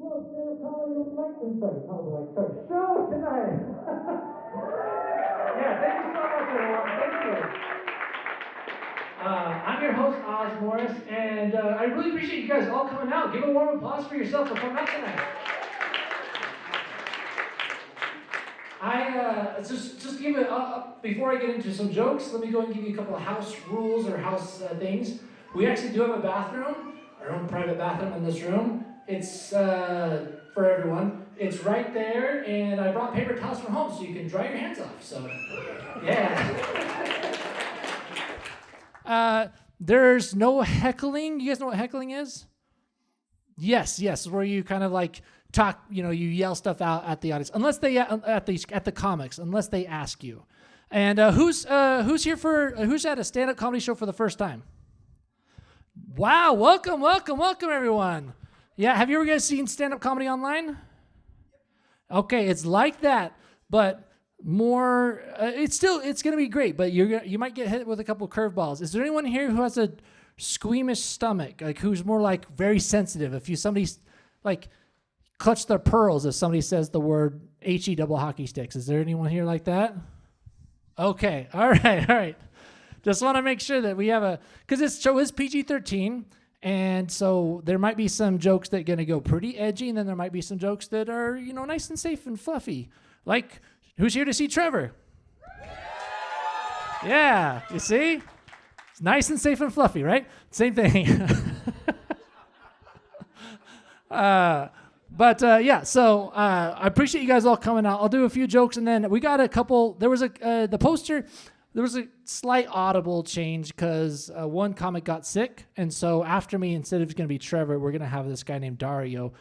Show tonight. Yeah, thank you so much, everyone. Thank you. I'm your host, Oz Morris, and I really appreciate you guys all coming out. Give a warm applause for yourself for coming out tonight. Just give it before I get into some jokes. Let me go and give you a couple of house rules or house things. We actually do have a bathroom, our own private bathroom in this room. It's for everyone. It's right there, and I brought paper towels from home so you can dry your hands off. So, yeah. There's no heckling. You guys know what heckling is? Yes, where you kind of like talk, you yell stuff out at the audience, unless they at the comics, unless they ask you. And who's at a stand-up comedy show for the first time? Wow, welcome everyone. Yeah, have you ever guys seen stand-up comedy online? Okay, it's like that, but more. It's going to be great, but you might get hit with a couple curveballs. Is there anyone here who has a squeamish stomach, like who's more like very sensitive? If somebody's like clutch their pearls if somebody says the word HE double hockey sticks. Is there anyone here like that? Okay, all right. Just want to make sure that we have because this show is PG-13, and so there might be some jokes that are going to go pretty edgy, and then there might be some jokes that are, nice and safe and fluffy. Like, who's here to see Trevor? Yeah, you see? It's nice and safe and fluffy, right? Same thing. So I appreciate you guys all coming out. I'll do a few jokes, and then we got a couple. There was the poster. There was a slight audible change because one comic got sick, and so after me, instead of going to be Trevor, we're going to have this guy named Kaj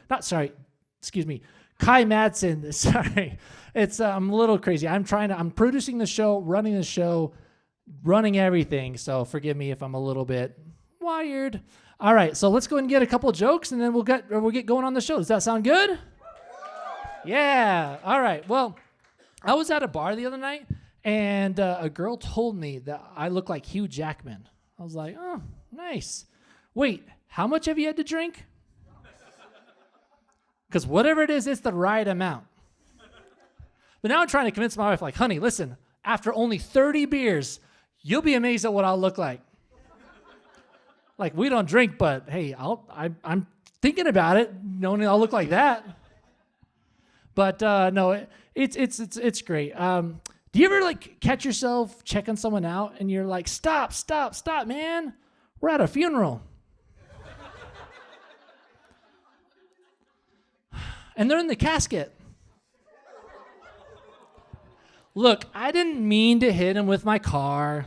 Madsen. Sorry, I'm a little crazy. I'm producing the show, running everything. So forgive me if I'm a little bit wired. All right, so let's go ahead and get a couple jokes, and then we'll get going on the show. Does that sound good? Yeah. All right. Well, I was at a bar the other night, and a girl told me that I look like Hugh Jackman. I was like, oh, nice. Wait, how much have you had to drink? Because whatever it is, it's the right amount. But now I'm trying to convince my wife, like, honey, listen, after only 30 beers, you'll be amazed at what I'll look like. Like, we don't drink, but hey, I'm thinking about it, knowing I'll look like that. But no, it's great. Do you ever like catch yourself checking someone out and you're like, stop, man, we're at a funeral. And they're in the casket. Look, I didn't mean to hit him with my car.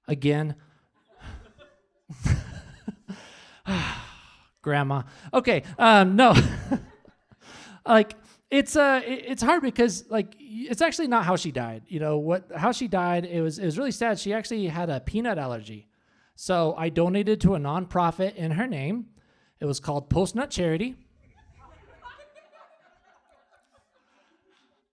Again. Grandma. Okay, no. Like, it's hard because like it's actually not how she died. How she died, it was really sad. She actually had a peanut allergy. So I donated to a nonprofit in her name. It was called Post Nut Charity.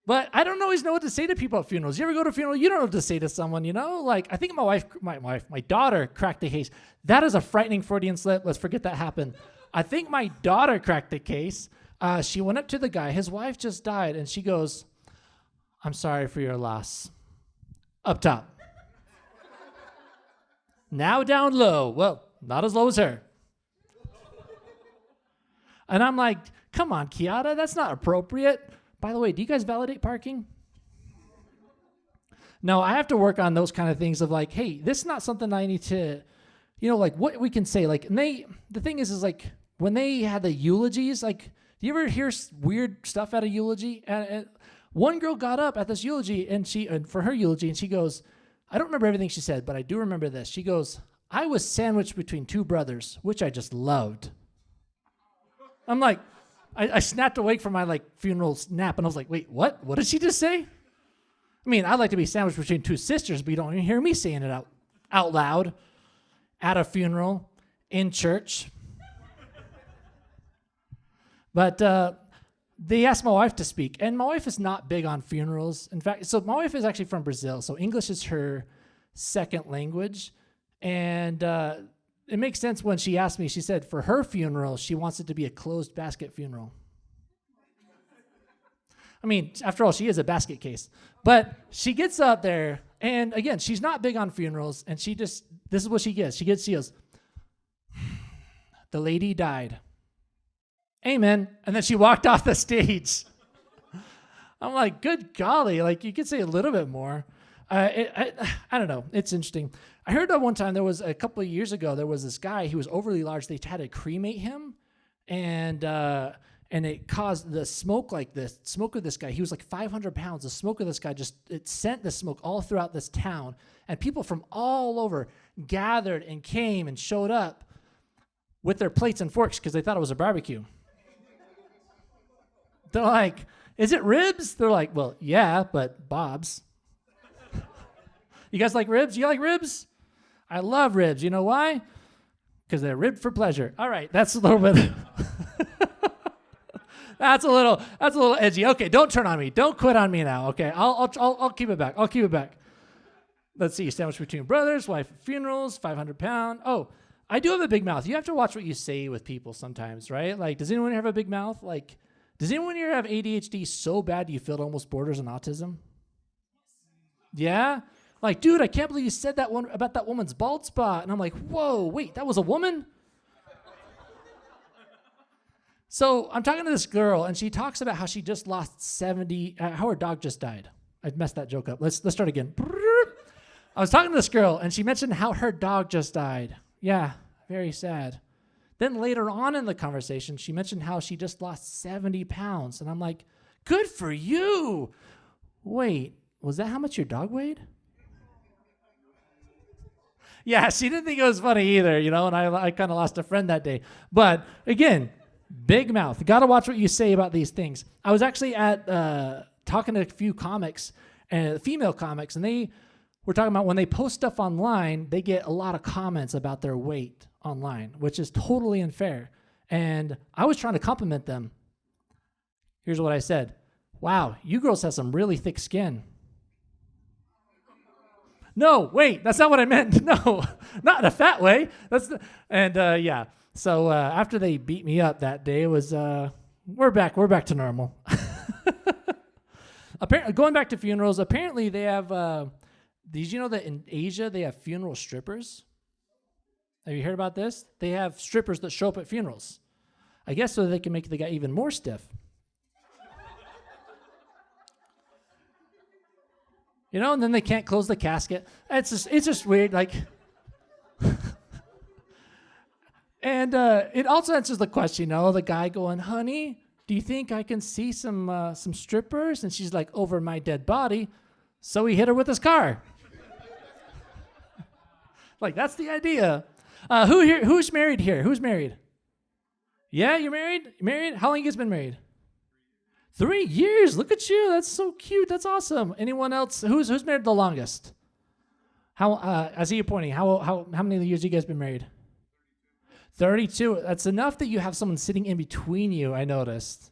But I don't always know what to say to people at funerals. You ever go to a funeral? You don't know what to say to someone, Like, I think my daughter cracked the case. That is a frightening Freudian slip. Let's forget that happened. I think my daughter cracked the case. She went up to the guy. His wife just died, and she goes, I'm sorry for your loss. Up top. Now down low. Well, not as low as her. And I'm like, come on, Kiara, that's not appropriate. By the way, do you guys validate parking? No, I have to work on those kind of things of like, hey, this is not something I need to, like what we can say. Like, and the thing is like when they had the eulogies, like, do you ever hear weird stuff at a eulogy? And one girl got up at this eulogy for her eulogy, and she goes, I don't remember everything she said, but I do remember this. She goes, I was sandwiched between two brothers, which I just loved. I'm like, I snapped awake from my funeral nap, and I was like, wait, what? What did she just say? I mean, I'd like to be sandwiched between two sisters, but you don't even hear me saying it out loud at a funeral, in church. But they asked my wife to speak, and my wife is not big on funerals. In fact, so my wife is actually from Brazil, so English is her second language. And it makes sense when she asked me, she said for her funeral, she wants it to be a closed basket funeral. I mean, after all, she is a basket case. But she gets up there, and again, she's not big on funerals, and this is what she gets. She goes, the lady died. Amen. And then she walked off the stage. I'm like, good golly, like you could say a little bit more. I don't know. It's interesting. I heard that one time a couple of years ago, there was this guy, he was overly large. They had to cremate him, and it caused the smoke of this guy. He was like 500 pounds. The smoke of this guy it sent the smoke all throughout this town, and people from all over gathered and came and showed up with their plates and forks because they thought it was a barbecue. They're like, is it ribs? They're like, well, yeah, but Bob's. You guys like ribs? You like ribs? I love ribs. You know why? Because they're ribbed for pleasure. All right, that's a little bit. That's a little edgy. Okay, don't turn on me. Don't quit on me now. Okay, I'll keep it back. I'll keep it back. Let's see. Sandwich between brothers, wife at funerals, 500 pound. Oh, I do have a big mouth. You have to watch what you say with people sometimes, right? Like, does anyone here have a big mouth? Like, does anyone here have ADHD so bad you feel it almost borders on autism? Yeah? Like, dude, I can't believe you said that one about that woman's bald spot. And I'm like, whoa, wait, that was a woman? So I'm talking to this girl, and she talks about how she just lost 70, how her dog just died. I messed that joke up. Let's start again. I was talking to this girl, and she mentioned how her dog just died. Yeah, very sad. Then later on in the conversation, she mentioned how she just lost 70 pounds. And I'm like, good for you. Wait, was that how much your dog weighed? Yeah, she didn't think it was funny either, and I kind of lost a friend that day. But again, big mouth. Got to watch what you say about these things. I was actually at talking to a few comics, female comics, and they were talking about when they post stuff online, they get a lot of comments about their weight online, which is totally unfair. And I was trying to compliment them. Here's what I said. Wow, you girls have some really thick skin. No, wait, that's not what I meant. No, not in a fat way. Yeah. So after they beat me up that day, it was we're back to normal. Apparently, going back to funerals, apparently they have did you know that in Asia they have funeral strippers? Have you heard about this? They have strippers that show up at funerals. I guess so they can make the guy even more stiff. And then they can't close the casket. It's just weird, like. And it also answers the question, the guy going, honey, do you think I can see some strippers? And she's like, over my dead body. So he hit her with his car. Like, that's the idea. Who's married here? Who's married? Yeah, you're married? You married? How long you guys been married? 3 years. Look at you. That's so cute. That's awesome. Anyone else? Who's married the longest? How? I see you pointing. How many years you guys been married? 32. That's enough that you have someone sitting in between you. I noticed.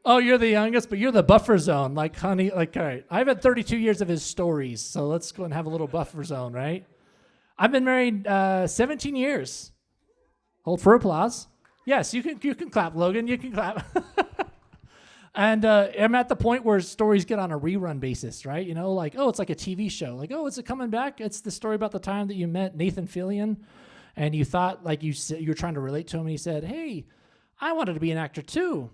Oh, you're the youngest, but you're the buffer zone. Like, honey, like, all right. I've had 32 years of his stories, so let's go and have a little buffer zone, right? I've been married 17 years. Hold for applause. Yes, you can clap, Logan. You can clap. And I'm at the point where stories get on a rerun basis, right? Like, oh, it's like a TV show. Like, oh, is it coming back? It's the story about the time that you met Nathan Fillion, and you thought, like, you were trying to relate to him, and he said, hey, I wanted to be an actor too.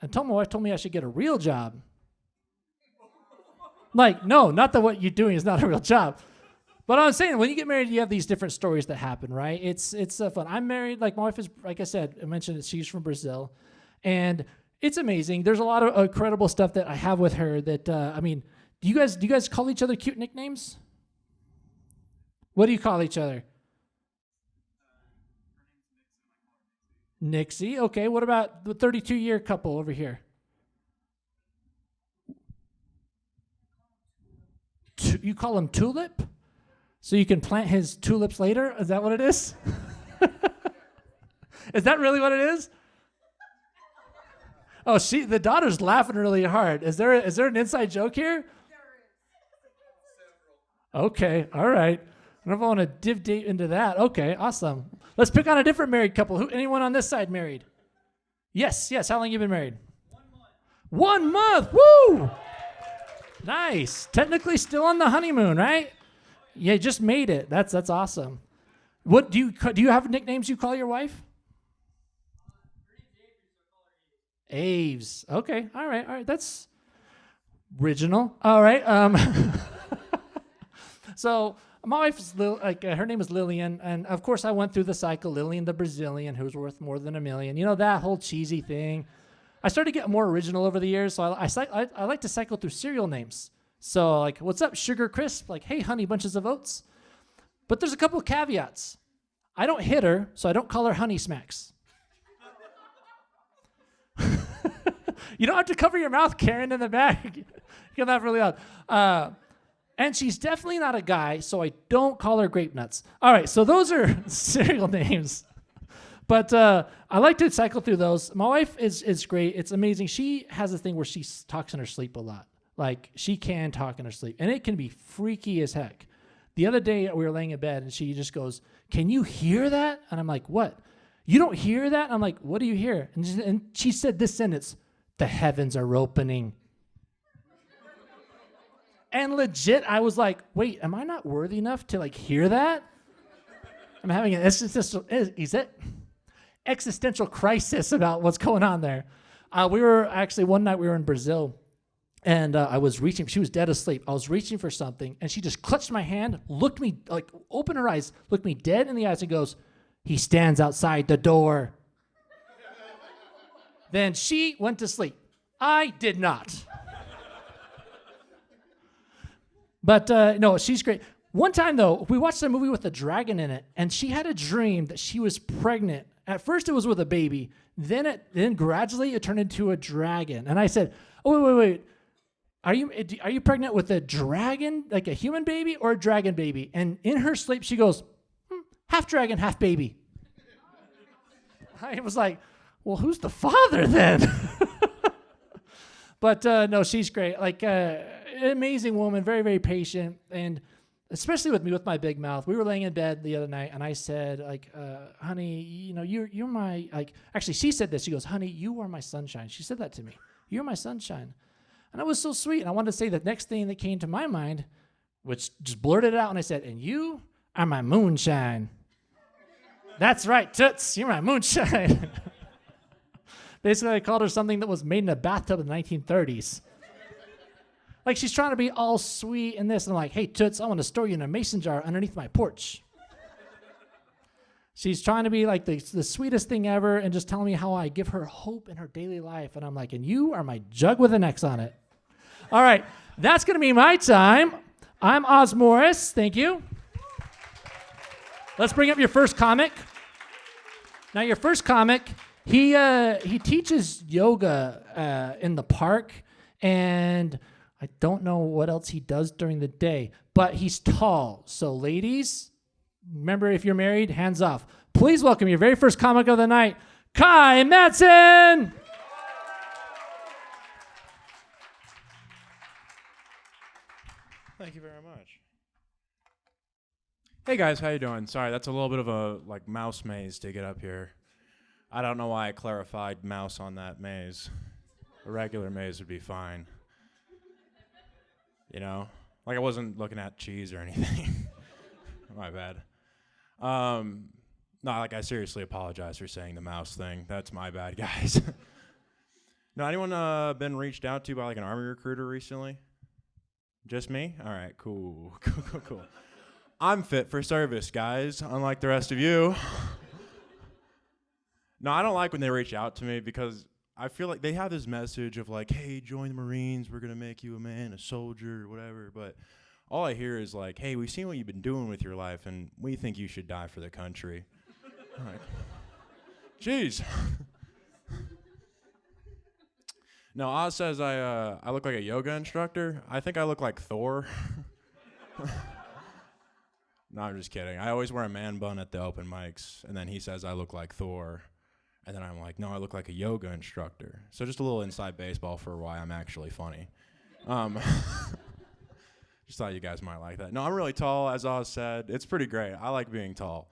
And my wife told me I should get a real job. Like, no, not that what you're doing is not a real job. But I'm saying, when you get married, you have these different stories that happen, right? It's fun. I'm married. Like, my wife is, like I said, I mentioned that she's from Brazil. And it's amazing. There's a lot of incredible stuff that I have with her that, do you guys call each other cute nicknames? What do you call each other? Nixie. Okay, what about the 32-year couple over here? You call him Tulip? So you can plant his tulips later? Is that what it is? Is that really what it is? Oh, the daughter's laughing really hard. Is there an inside joke here? Okay, all right. I don't know if I want to div date into that. Okay, awesome. Let's pick on a different married couple. Anyone on this side married? Yes. How long have you been married? 1 month. Woo! Nice. Technically still on the honeymoon, right? Yeah, just made it. That's awesome. What do you have nicknames you call your wife? Aves. Okay. All right. That's original. All right. So my wife is her name is Lillian, and of course I went through the cycle. Lillian the Brazilian, who's worth more than $1 million. You know, that whole cheesy thing. I started getting more original over the years, so I like to cycle through cereal names. So like, what's up, Sugar Crisp? Like, hey, honey, bunches of oats. But there's a couple of caveats. I don't hit her, so I don't call her Honey Smacks. You don't have to cover your mouth, Karen, in the back. You can laugh really loud. And she's definitely not a guy, so I don't call her Grape Nuts. All right, so those are cereal names. But I like to cycle through those. My wife is great. It's amazing. She has a thing where she talks in her sleep a lot. Like, she can talk in her sleep, and it can be freaky as heck. The other day, we were laying in bed, and she just goes, "Can you hear that?" And I'm like, "What? You don't hear that?" I'm like, "What do you hear?" And she said this sentence, "The heavens are opening." And legit, I was like, wait, am I not worthy enough to like hear that? I'm having an existential crisis about what's going on there. One night we were in Brazil, and I was reaching, she was dead asleep. I was reaching for something, and she just clutched my hand, looked me, like opened her eyes, looked me dead in the eyes and goes, "He stands outside the door." Then she went to sleep. I did not. But no, she's great. One time, though, we watched a movie with a dragon in it, and she had a dream that she was pregnant. At first, it was with a baby. Then gradually, it turned into a dragon. And I said, "Oh, wait. Are you pregnant with a dragon, like a human baby, or a dragon baby?" And in her sleep, she goes, "Half dragon, half baby." I was like, well, who's the father then? But no, she's great. Like, an amazing woman, very, very patient, and especially with me with my big mouth. We were laying in bed the other night, and I said, like, "Honey, you know, you're my, like," actually, she said this. She goes, "Honey, you are my sunshine." She said that to me. "You're my sunshine." And it was so sweet. And I wanted to say the next thing that came to my mind, which just blurted out, and I said, "And you are my moonshine." That's right, Toots, you're my moonshine. Basically, I called her something that was made in a bathtub in the 1930s. Like, she's trying to be all sweet and this, and I'm like, "Hey, Toots, I want to store you in a mason jar underneath my porch." She's trying to be like the sweetest thing ever and just telling me how I give her hope in her daily life. And I'm like, "And you are my jug with an X on it." All right, that's going to be my time. I'm Oz Morris. Thank you. Let's bring up your first comic. Now, your first comic, he teaches yoga in the park, and I don't know what else he does during the day, but he's tall. So ladies, remember, if you're married, hands off. Please welcome your very first comic of the night, Kaj Madsen. Thank you very much. Hey guys, how you doing? Sorry, that's a little bit of a mouse maze to get up here. I don't know why I clarified mouse on that maze. A regular maze would be fine. You know? Like, I wasn't looking at cheese or anything. My bad. No, like, I seriously apologize for saying the mouse thing. That's my bad, guys. No, anyone been reached out to by, like, an Army recruiter recently? Just me? All right, cool. Cool. I'm fit for service, guys, unlike the rest of you. No, I don't like when they reach out to me because I feel like they have this message of like, "Hey, join the Marines. We're going to make you a man, a soldier, or whatever." But all I hear is like, "Hey, we've seen what you've been doing with your life, and we think you should die for the country." I'm like, jeez. No, Oz says I look like a yoga instructor. I think I look like Thor. No, I'm just kidding. I always wear a man bun at the open mics, and then he says I look like Thor. And then I'm like, "No, I look like a yoga instructor." So just a little inside baseball for why I'm actually funny. Just thought you guys might like that. No, I'm really tall, as Oz said. It's pretty great. I like being tall.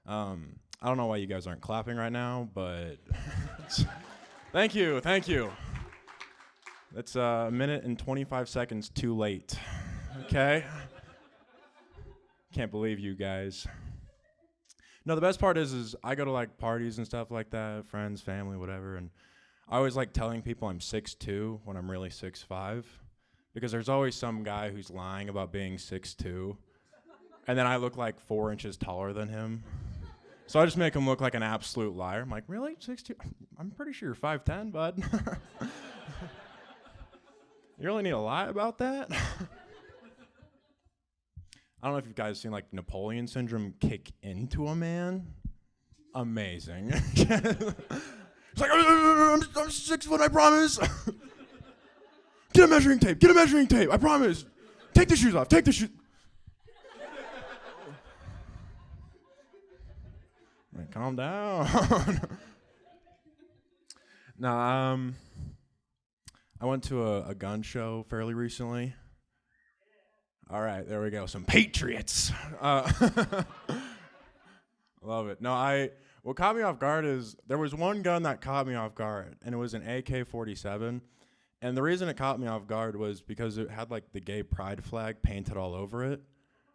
I don't know why you guys aren't clapping right now, but thank you. That's a minute and 25 seconds too late. Okay? Can't believe you guys. No, the best part is I go to like parties and stuff like that, friends, family, whatever, and I always like telling people I'm 6'2" when I'm really 6'5", because there's always some guy who's lying about being 6'2", and then I look like 4 inches taller than him. So I just make him look like an absolute liar. I'm like, really? 6'2"? I'm pretty sure you're 5'10", bud. You really need to lie about that? I don't know if you guys seen like Napoleon syndrome kick into a man. Amazing. It's like, I'm 6 foot, I promise. Get a measuring tape, I promise. Take the shoes off, take the shoes. Right, calm down. Now, I went to a gun show fairly recently. All right, there we go. Some patriots. Love it. No, what caught me off guard is there was one gun that caught me off guard, and it was an AK-47. And the reason it caught me off guard was because it had like the gay pride flag painted all over it,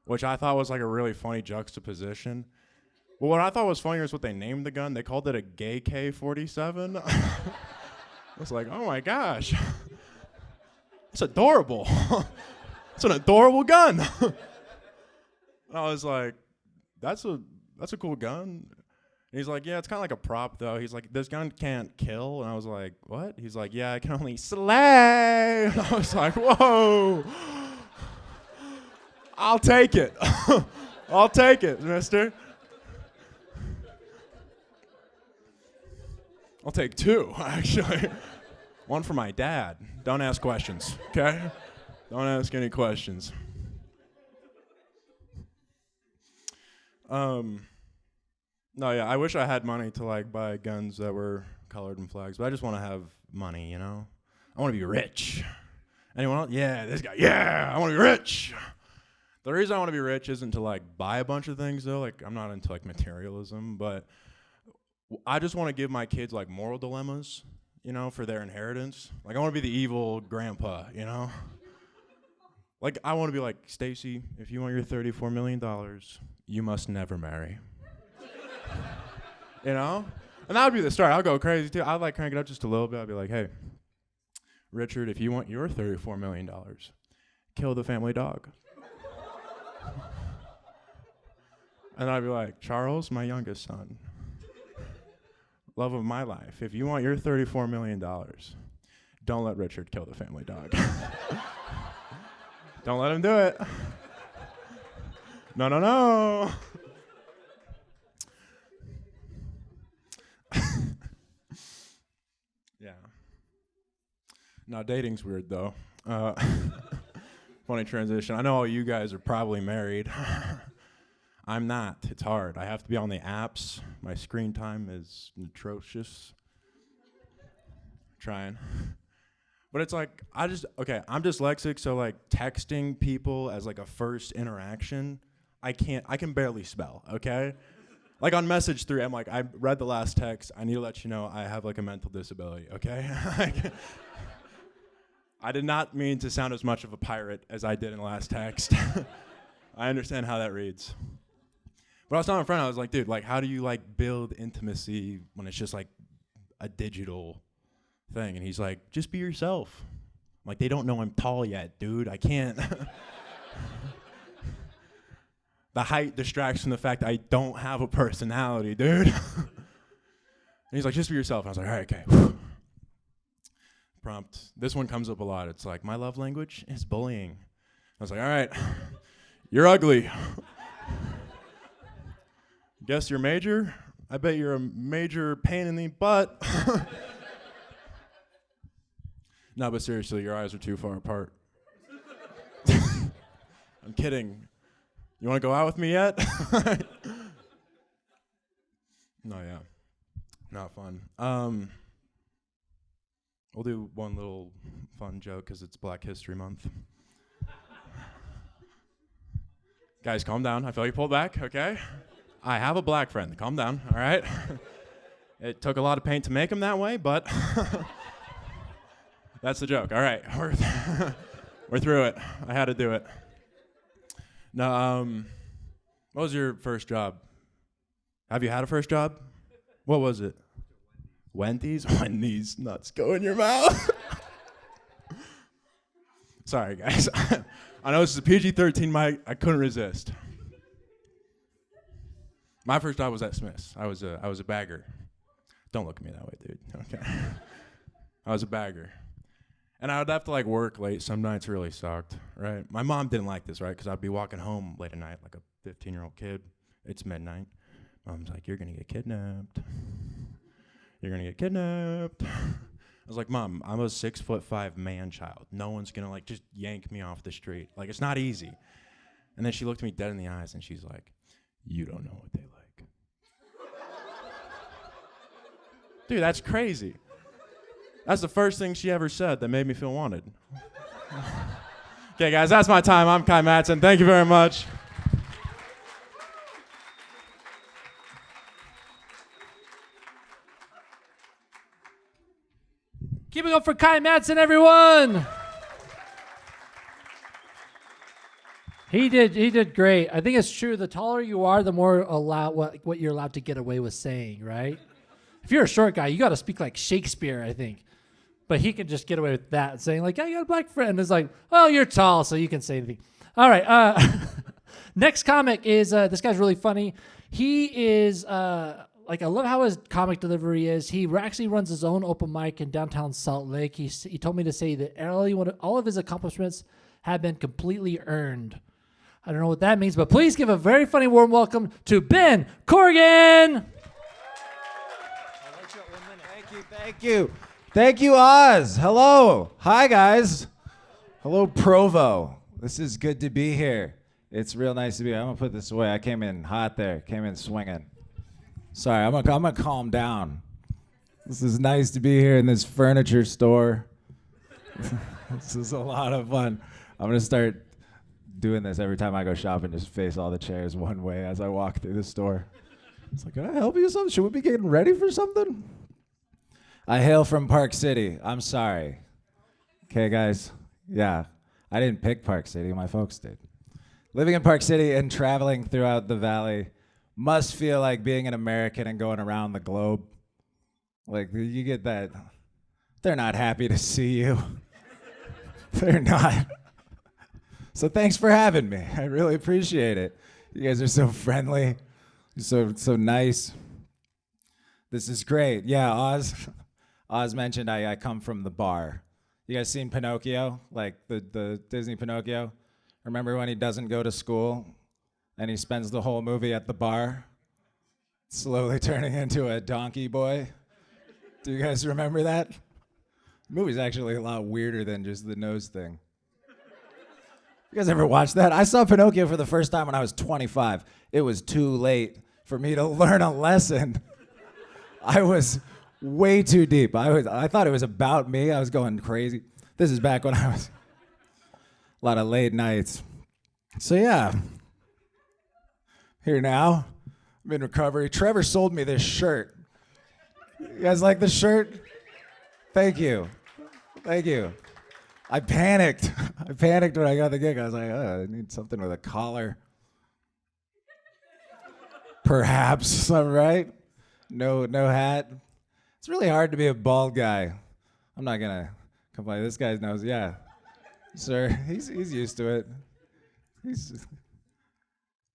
which I thought was like a really funny juxtaposition. Well, what I thought was funnier is what they named the gun. They called it a gay K-47. I was like, oh my gosh, it's adorable. It's an adorable gun. And I was like, that's a cool gun. And he's like, yeah, it's kind of like a prop, though. He's like, this gun can't kill. And I was like, what? He's like, yeah, it can only slay. And I was like, whoa. I'll take it. I'll take it, mister. I'll take 2, actually. One for my dad. Don't ask questions, okay? Don't ask any questions. No, yeah, I wish I had money to like buy guns that were colored in flags, but I just want to have money, you know? I want to be rich. Anyone else? Yeah, this guy. Yeah, I want to be rich. The reason I want to be rich isn't to like buy a bunch of things though. Like I'm not into like materialism, but I just want to give my kids like moral dilemmas, you know, for their inheritance. Like I want to be the evil grandpa, you know? Like I want to be like, Stacy, if you want your $34 million, you must never marry. You know? And that would be the start. I'll go crazy too. I'd like crank it up just a little bit. I'd be like, hey, Richard, if you want your $34 million, kill the family dog. And I'd be like, Charles, my youngest son, love of my life, if you want your $34 million, don't let Richard kill the family dog. Don't let him do it. No, no, no. Yeah. No, dating's weird, though. Funny transition. I know all you guys are probably married. I'm not. It's hard. I have to be on the apps. My screen time is atrocious. Trying. But it's like, I'm dyslexic, so like texting people as like a first interaction, I can barely spell, okay? Like on message 3, I'm like, I read the last text, I need to let you know I have like a mental disability, okay? I did not mean to sound as much of a pirate as I did in the last text. I understand how that reads. But I was telling a friend, I was like, dude, like how do you like build intimacy when it's just like a digital thing? And he's like, just be yourself. I'm like, they don't know I'm tall yet, dude. I can't. The height distracts from the fact that I don't have a personality, dude. And he's like, just be yourself. And I was like, all right, okay. Prompt. This one comes up a lot. It's like, my love language is bullying. I was like, all right, you're ugly. Guess you're major? I bet you're a major pain in the butt. No, but seriously, your eyes are too far apart. I'm kidding. You want to go out with me yet? No, yeah. Not fun. We'll do one little fun joke because it's Black History Month. Guys, calm down. I feel you pulled back, okay? I have a black friend. Calm down, all right? It took a lot of paint to make him that way, but that's the joke. All right, we're through it. I had to do it. No, what was your first job? Have you had a first job? What was it? Wendy's? Wendy's nuts go in your mouth. Sorry, guys. I know this is a PG-13 mic. I couldn't resist. My first job was at Smith's. I was a bagger. Don't look at me that way, dude. Okay. I was a bagger. And I would have to like work late. Some nights really sucked, right? My mom didn't like this, right? Because I'd be walking home late at night like a 15-year-old kid. It's midnight. Mom's like, you're going to get kidnapped. You're going to get kidnapped. I was like, Mom, I'm a 6'5" man-child. No one's going to like just yank me off the street. Like, it's not easy. And then she looked me dead in the eyes and she's like, you don't know what they like. Dude, that's crazy. That's the first thing she ever said that made me feel wanted. Okay, guys, that's my time. I'm Kaj Madsen. Thank you very much. Keep it up for Kaj Madsen, everyone. He did great. I think it's true. The taller you are, the more what you're allowed to get away with saying, right? If you're a short guy, you got to speak like Shakespeare, I think. But he can just get away with that, saying like, "I got a black friend." It's like, "Well, you're tall, so you can say anything." All right. Next comic is this guy's really funny. He is like, I love how his comic delivery is. He actually runs his own open mic in downtown Salt Lake. He told me to say that all of his accomplishments have been completely earned. I don't know what that means, but please give a very funny warm welcome to Ben Corgan. Thank you, Oz. Hello. Hi, guys. Hello, Provo. This is good to be here. It's real nice to be here. I'm going to put this away. I came in hot there. Came in swinging. Sorry, I'm gonna calm down. This is nice to be here in this furniture store. This is a lot of fun. I'm going to start doing this every time I go shopping, just face all the chairs one way as I walk through the store. It's like, can I help you with something? Should we be getting ready for something? I hail from Park City. I'm sorry. Okay, guys? Yeah, I didn't pick Park City. My folks did. Living in Park City and traveling throughout the valley must feel like being an American and going around the globe. Like, you get that. They're not happy to see you. They're not. So thanks for having me. I really appreciate it. You guys are so friendly, so nice. This is great. Yeah, Oz mentioned I come from the bar. You guys seen Pinocchio? Like the Disney Pinocchio? Remember when he doesn't go to school and he spends the whole movie at the bar, slowly turning into a donkey boy? Do you guys remember that? The movie's actually a lot weirder than just the nose thing. You guys ever watch that? I saw Pinocchio for the first time when I was 25. It was too late for me to learn a lesson. I was way too deep. I thought it was about me. I was going crazy. This is back when I was a lot of late nights. So yeah, here now. I'm in recovery. Trevor sold me this shirt. You guys like this shirt? Thank you. Thank you. I panicked. I panicked when I got the gig. I was like, I need something with a collar. Perhaps, right? No hat. It's really hard to be a bald guy. I'm not gonna complain. This guy knows, yeah. Sir, he's used to it.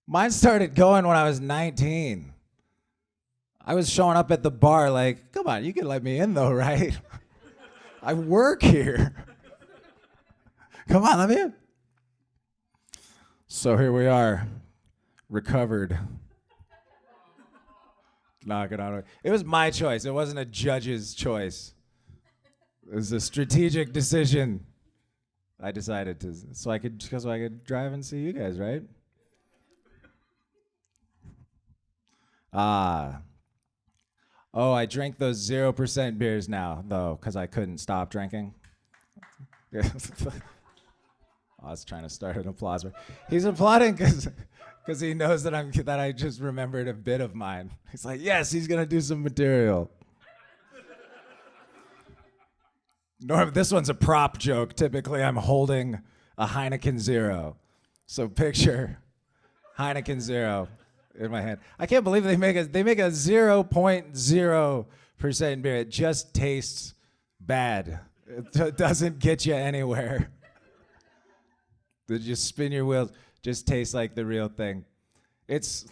Mine started going when I was 19. I was showing up at the bar like, come on, you can let me in though, right? I work here. Come on, let me in. So here we are, recovered. Knocking on it. It was my choice. It wasn't a judge's choice. It was a strategic decision. I decided to, so I could drive and see you guys, right? Oh, I drink those 0% beers now, though, because I couldn't stop drinking. I was trying to start an applause. He's applauding because he knows that I just remembered a bit of mine. He's like, yes, he's gonna do some material. Norm, this one's a prop joke. Typically, I'm holding a Heineken Zero. So picture Heineken Zero in my hand. I can't believe they make a 0.0% beer. It just tastes bad. It doesn't get you anywhere. They just spin your wheels. Just tastes like the real thing. It's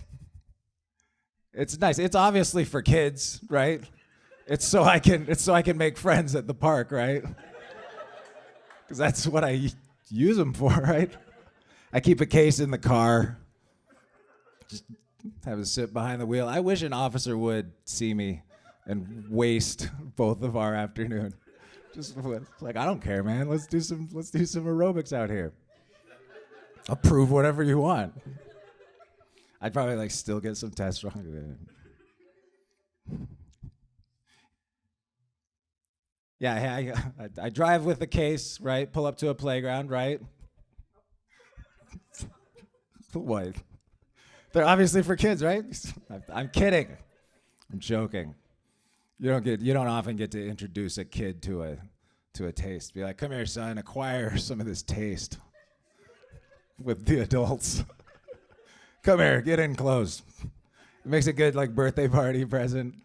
nice. It's obviously for kids, right? It's so I can make friends at the park, right? Because that's what I use them for, right? I keep a case in the car. Just have a sit behind the wheel. I wish an officer would see me and waste both of our afternoon. Just like, I don't care, man. Let's do some aerobics out here. I'll prove whatever you want. I'd probably still get some testosterone. Yeah, I drive with a case, right? Pull up to a playground, right? What? They're obviously for kids, right? I'm kidding. I'm joking. You don't often get to introduce a kid to a taste. Be like, come here, son, acquire some of this taste with the adults. Come here, get in close. It makes a good birthday party present.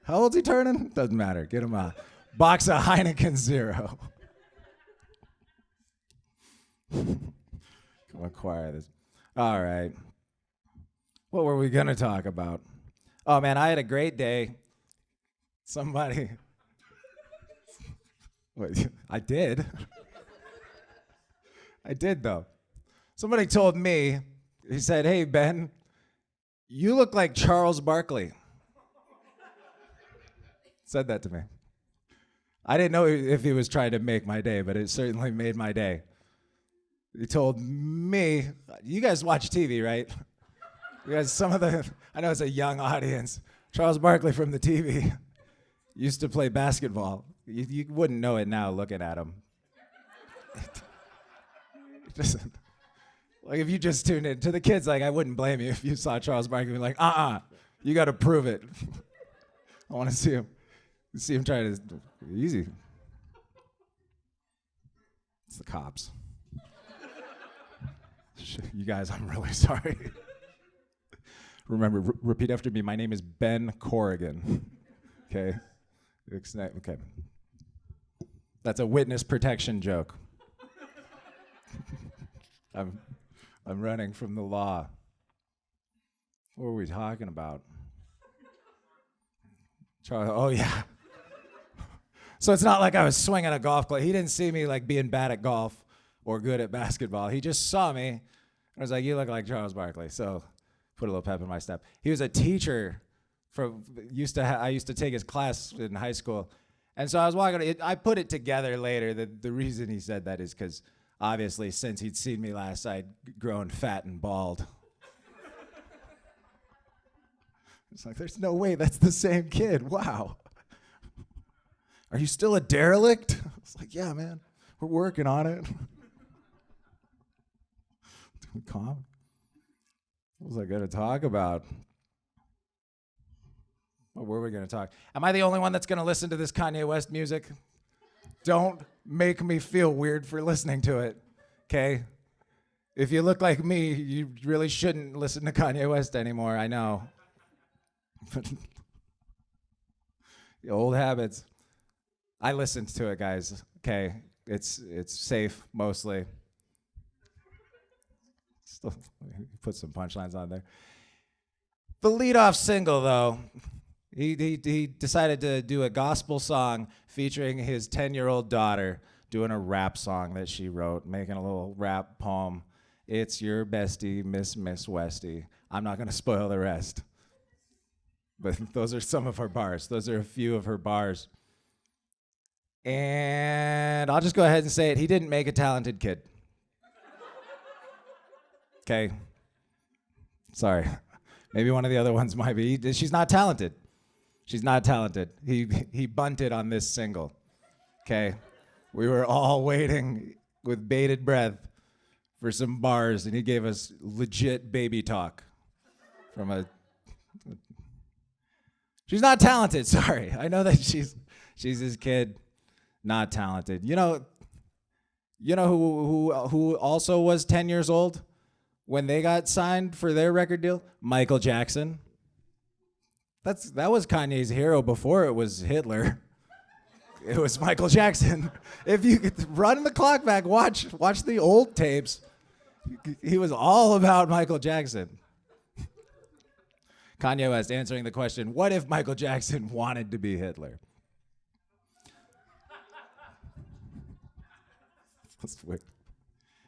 How old's he turning? Doesn't matter. Get him a box of Heineken Zero. Come acquire this. All right. What were we gonna talk about? Oh man, I had a great day. Somebody. Wait, I did. I did though. Somebody told me, he said, hey Ben, you look like Charles Barkley. Said that to me. I didn't know if he was trying to make my day, but it certainly made my day. He told me, you guys watch TV, right? You guys, I know it's a young audience. Charles Barkley from the TV used to play basketball. You wouldn't know it now looking at him. If you just tuned in to the kids, I wouldn't blame you if you saw Charles Barkley and be like, you got to prove it. I want to see him try to, easy. It's the cops. You guys, I'm really sorry. Remember, repeat after me. My name is Ben Corgan. Okay? Okay. That's a witness protection joke. I'm running from the law. What were we talking about? Charlie, oh yeah. So it's not like I was swinging a golf club. He didn't see me being bad at golf or good at basketball. He just saw me and was like, you look like Charles Barkley. So put a little pep in my step. He was a teacher. I used to take his class in high school. And so I was walking, I put it together later that the reason he said that is because obviously since he'd seen me last, I'd grown fat and bald. It's like, there's no way that's the same kid. Wow. Are you still a derelict? It's like, yeah, man, we're working on it. Calm. What was I going to talk about? What were we going to talk? Am I the only one that's going to listen to this Kanye West music? Don't make me feel weird for listening to it, okay? If you look like me, you really shouldn't listen to Kanye West anymore, I know. The old habits. I listened to it, guys, okay? It's safe, mostly. Still, put some punchlines on there. The lead-off single, though, he decided to do a gospel song featuring his 10-year-old daughter doing a rap song that she wrote, making a little rap poem. It's your bestie, Miss Westy. I'm not going to spoil the rest. But those are some of her bars. Those are a few of her bars. And I'll just go ahead and say it. He didn't make a talented kid. Okay. Sorry. Maybe one of the other ones might be. She's not talented. She's not talented. He bunted on this single. Okay. We were all waiting with bated breath for some bars, and he gave us legit baby talk from a. She's not talented. Sorry, I know that she's his kid, not talented. You know who also was 10 years old when they got signed for their record deal? Michael Jackson. That was Kanye's hero before it was Hitler. It was Michael Jackson. If you could run the clock back, watch the old tapes. He was all about Michael Jackson. Kanye West answering the question, what if Michael Jackson wanted to be Hitler? That's weird.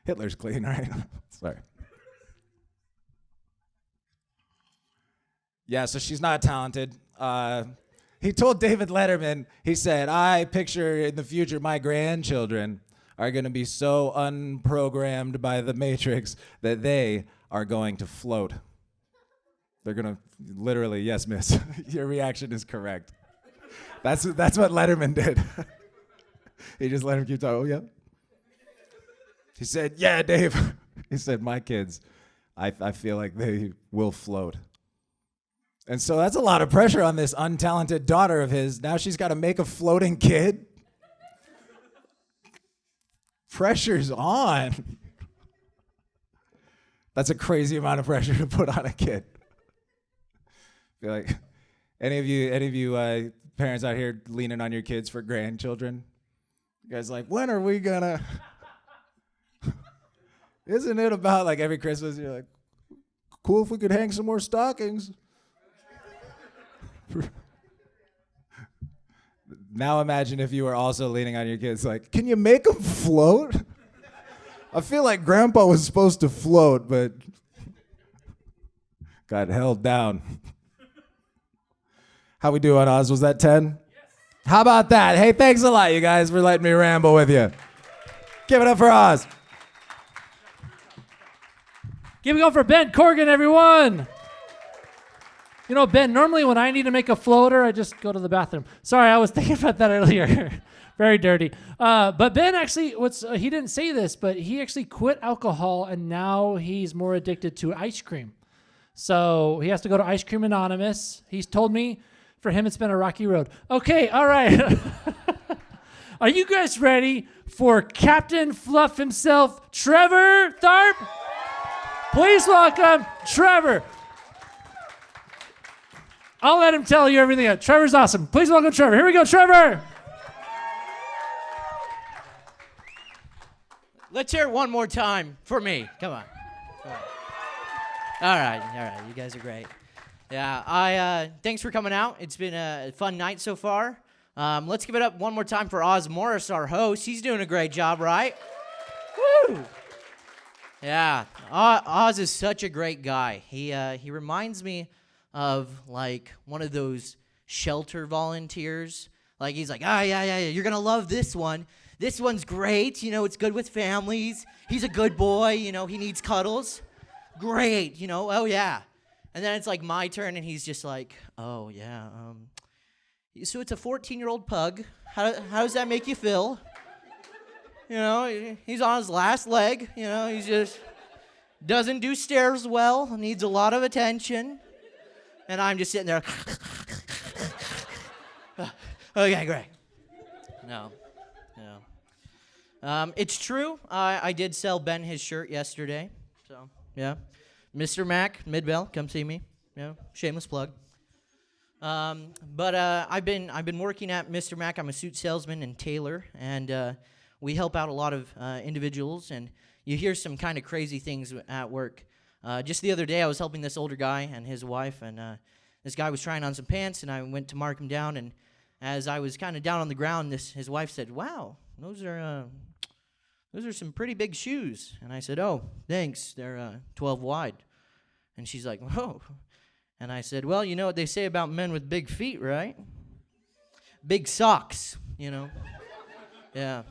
Hitler's clean, right? Sorry. Yeah, so she's not talented. He told David Letterman, he said, I picture in the future my grandchildren are going to be so unprogrammed by the Matrix that they are going to float. They're going to literally, yes, miss. Your reaction is correct. That's what Letterman did. He just let him keep talking. Oh, yeah. He said, yeah, Dave. He said, my kids, I feel like they will float. And so that's a lot of pressure on this untalented daughter of his. Now she's got to make a floating kid. Pressure's on. That's a crazy amount of pressure to put on a kid. I feel like any of you parents out here leaning on your kids for grandchildren? You guys like, when are we gonna? Isn't it about like every Christmas you're like, cool if we could hang some more stockings? Now imagine if you were also leaning on your kids like, can you make them float? I feel like Grandpa was supposed to float, but got held down. How we doing, Oz? Was that 10? Yes. How about that? Hey, thanks a lot, you guys, for letting me ramble with you. Give it up for Oz. Give it up for Ben Corgan, everyone. You know, Ben, normally when I need to make a floater, I just go to the bathroom. Sorry, I was thinking about that earlier. Very dirty. But Ben actually, he didn't say this, but he actually quit alcohol, and now he's more addicted to ice cream. So he has to go to Ice Cream Anonymous. He's told me for him it's been a rocky road. Okay, all right. Are you guys ready for Captain Fluff himself, Trevor Tharp? Please welcome Trevor. I'll let him tell you everything. Trevor's awesome. Please welcome Trevor. Here we go, Trevor. Let's hear it one more time for me. Come on. All right. You guys are great. Yeah, thanks for coming out. It's been a fun night so far. Let's give it up one more time for Oz Morris, our host. He's doing a great job, right? Woo! Yeah, Oz is such a great guy. He reminds me of like one of those shelter volunteers. Like he's like, yeah, you're gonna love this one. This one's great. You know, it's good with families. He's a good boy. You know, he needs cuddles. Great. You know, oh yeah. And then it's like my turn, and he's just like, oh yeah. So it's a 14-year-old pug. How does that make you feel? You know, he's on his last leg. You know, he's just doesn't do stairs well. Needs a lot of attention. And I'm just sitting there. Okay, great. No. It's true. I did sell Ben his shirt yesterday. So yeah, Mr. Mac, Midvale, come see me. Yeah, shameless plug. But I've been working at Mr. Mac. I'm a suit salesman and tailor, and we help out a lot of individuals. And you hear some kind of crazy things at work. Just the other day, I was helping this older guy and his wife, and this guy was trying on some pants, and I went to mark him down. And as I was kind of down on the ground, his wife said, "Wow, those are some pretty big shoes." And I said, "Oh, thanks. They're 12 wide." And she's like, "Whoa." And I said, "Well, you know what they say about men with big feet, right? Big socks, you know." Yeah.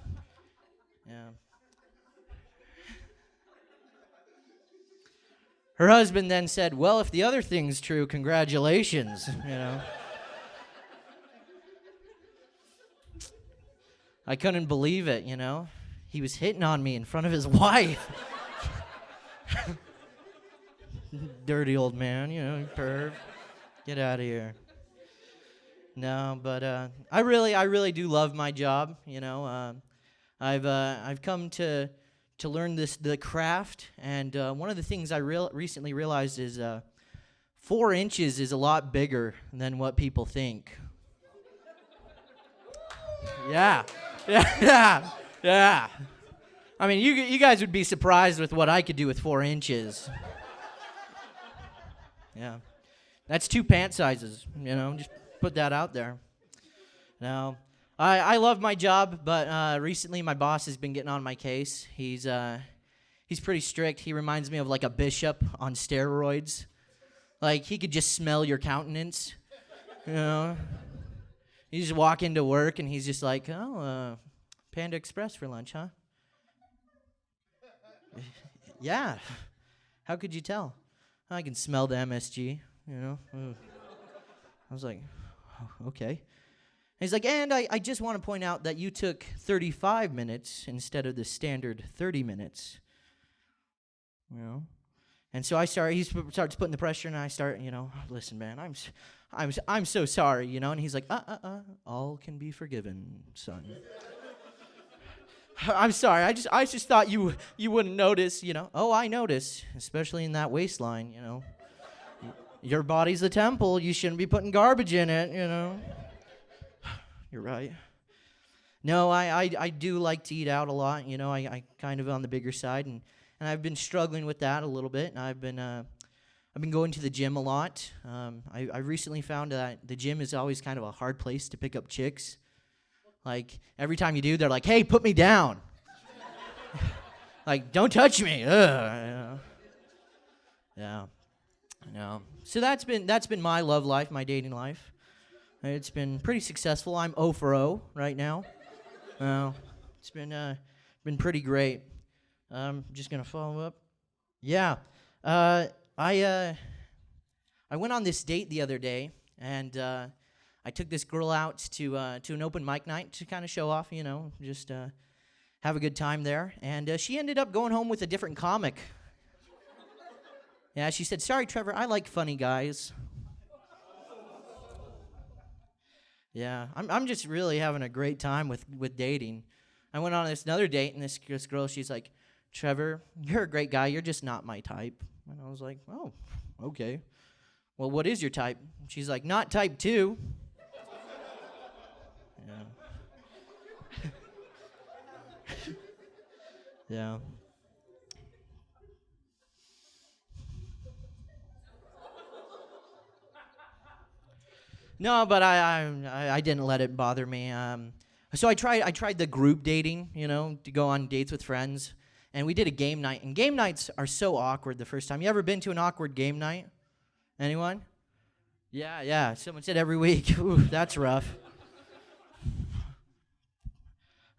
Her husband then said, "Well, if the other thing's true, congratulations," you know. I couldn't believe it, you know. He was hitting on me in front of his wife. Dirty old man, perv. Get out of here. No, but I really do love my job. I've come to learn the craft, and one of the things I recently realized is 4 inches is a lot bigger than what people think. Yeah. I mean, you guys would be surprised with what I could do with 4 inches. Yeah. That's 2 pant sizes, just put that out there. Now, I love my job, but recently my boss has been getting on my case. He's pretty strict. He reminds me of like a bishop on steroids. Like, he could just smell your countenance, You just walk into work, and he's just like, oh, Panda Express for lunch, huh? Yeah. How could you tell? I can smell the MSG, I was like, oh, okay. And he's like, and I just want to point out that you took 35 minutes instead of the standard 30 minutes. And so he starts putting the pressure, and I start, listen, man, I'm so sorry, and he's like, all can be forgiven, son. I'm sorry, I just thought you wouldn't notice, Oh, I notice, especially in that waistline, Your body's a temple, you shouldn't be putting garbage in it, You're right. No, I do like to eat out a lot, I kind of on the bigger side, and I've been struggling with that a little bit, and I've been going to the gym a lot. I recently found that the gym is always kind of a hard place to pick up chicks. Like, every time you do, they're like, hey, put me down. Like, don't touch me. Yeah. No. So that's been my love life, my dating life. It's been pretty successful. I'm 0 for 0 right now. It's been pretty great. I'm just gonna follow up. Yeah, I went on this date the other day, and I took this girl out to an open mic night to kind of show off, just have a good time there. And she ended up going home with a different comic. Yeah, she said, "Sorry, Trevor, I like funny guys." Yeah, I'm just really having a great time with dating. I went on this another date, and this girl, she's like, "Trevor, you're a great guy. You're just not my type." And I was like, "Oh, okay. Well, what is your type?" She's like, "Not type 2. Yeah. Yeah. No, but I didn't let it bother me. So I tried the group dating, to go on dates with friends. And we did a game night. And game nights are so awkward the first time. You ever been to an awkward game night? Anyone? Yeah. Someone said every week. Ooh, that's rough.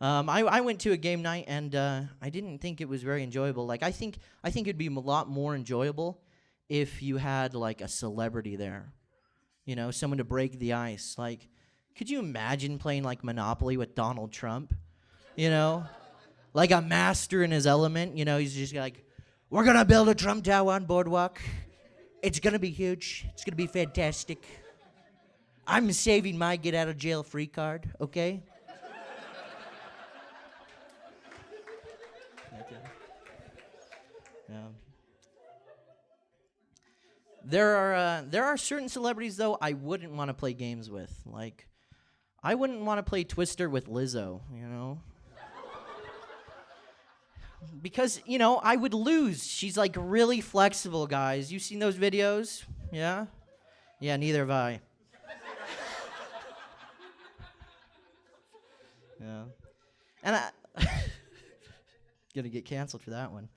I went to a game night, and I didn't think it was very enjoyable. Like, I think it'd be a lot more enjoyable if you had, like, a celebrity there. Someone to break the ice. Like, could you imagine playing, like, Monopoly with Donald Trump? Like a master in his element, he's just like, we're going to build a Trump Tower on Boardwalk. It's going to be huge. It's going to be fantastic. I'm saving my get-out-of-jail-free card, okay? Yeah. There are certain celebrities, though, I wouldn't want to play games with. Like, I wouldn't want to play Twister with Lizzo, Because, I would lose. She's, like, really flexible, guys. You seen those videos? Yeah? Yeah, neither have I. Yeah. And gonna get canceled for that one.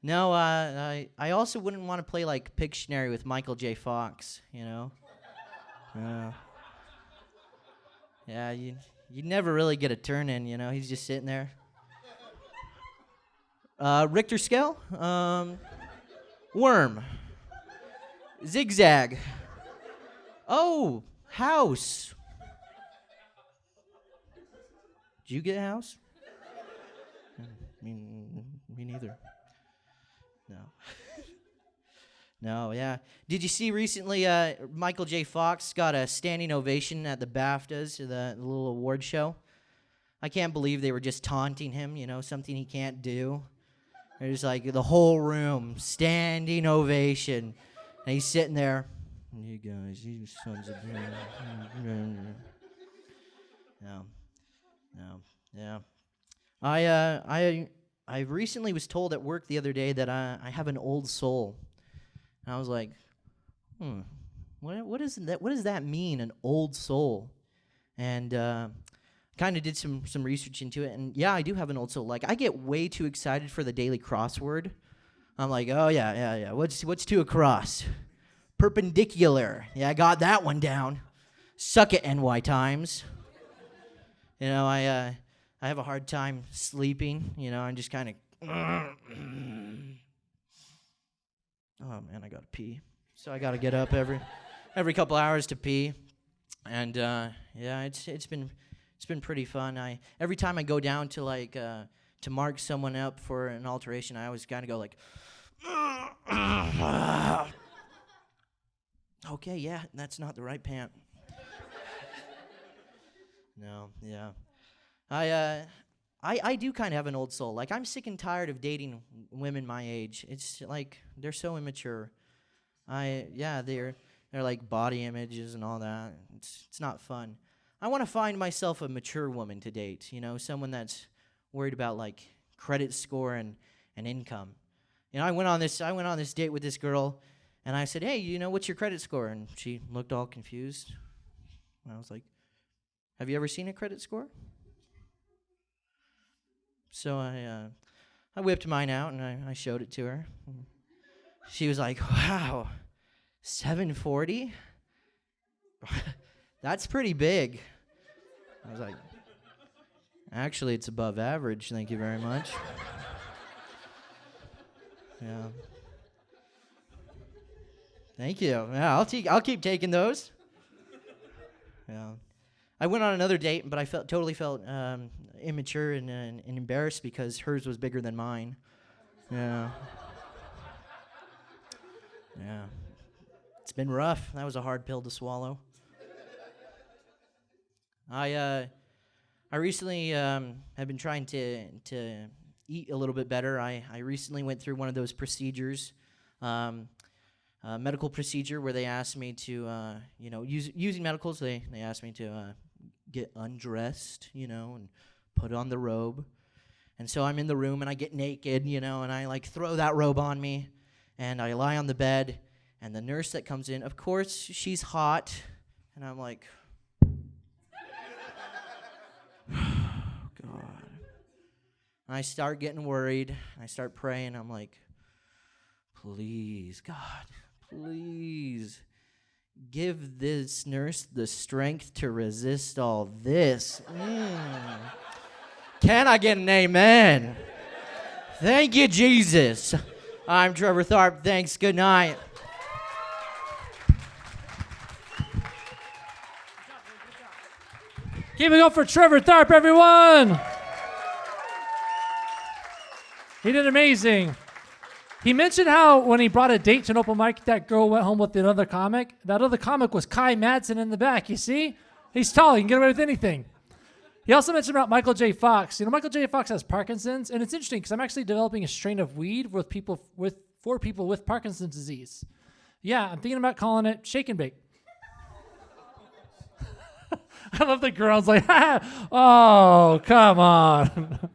No, I also wouldn't want to play, like, Pictionary with Michael J. Fox, Yeah, you'd never really get a turn in, He's just sitting there. Richter scale? Worm. Zigzag. Oh, house. Did you get a house? Me neither. No, yeah. Did you see recently Michael J. Fox got a standing ovation at the BAFTAs, the little award show? I can't believe they were just taunting him, something he can't do. There's like the whole room, standing ovation. And he's sitting there. You guys, you sons of... No. Yeah. I recently was told at work the other day that I have an old soul. And I was like, what does that mean, an old soul? And kind of did some research into it, and yeah, I do have an old soul. Like, I get way too excited for the daily crossword. I'm like, oh yeah. What's two across? Perpendicular. Yeah, I got that one down. Suck it, NY Times. I have a hard time sleeping. I'm just kind of. Oh man, I gotta pee. So I gotta get up every couple hours to pee, and yeah, it's been pretty fun. Every time I go down to to mark someone up for an alteration, I always kind of go like, okay, yeah, that's not the right pant. No, yeah, I do kind of have an old soul. Like, I'm sick and tired of dating women my age. It's like they're so immature. They're like body images and all that. It's not fun. I want to find myself a mature woman to date, someone that's worried about like credit score and income. I went on this date with this girl, and I said, "Hey, what's your credit score?" And she looked all confused. And I was like, "Have you ever seen a credit score?" So I whipped mine out and I showed it to her. She was like, "Wow, 740? That's pretty big." I was like, "Actually, it's above average. Thank you very much." Yeah. Thank you. Yeah, I'll keep taking those. Yeah. I went on another date, but I totally felt immature and embarrassed because hers was bigger than mine. Yeah. Yeah. It's been rough. That was a hard pill to swallow. I recently have been trying to eat a little bit better. I recently went through one of those procedures, medical procedure where they asked me to, using medicals, they asked me to get undressed, and put on the robe. And so I'm in the room and I get naked, and I like throw that robe on me and I lie on the bed, and the nurse that comes in, of course, she's hot, and I'm like, God. And I start getting worried. I start praying. I'm like, please, God, please give this nurse the strength to resist all this. Can I get an amen? Thank you, Jesus. I'm Trevor Tharp. Thanks. Good night. Keep it up for Trevor Tharp, everyone. He did amazing. He mentioned how when he brought a date to an open mic, that girl went home with another comic. That other comic was Kaj Madsen in the back, you see? He's tall. He can get away with anything. He also mentioned about Michael J. Fox. Michael J. Fox has Parkinson's, and it's interesting because I'm actually developing a strain of weed for people with Parkinson's disease. Yeah, I'm thinking about calling it Shake and Bake. I love the girls like, oh, come on.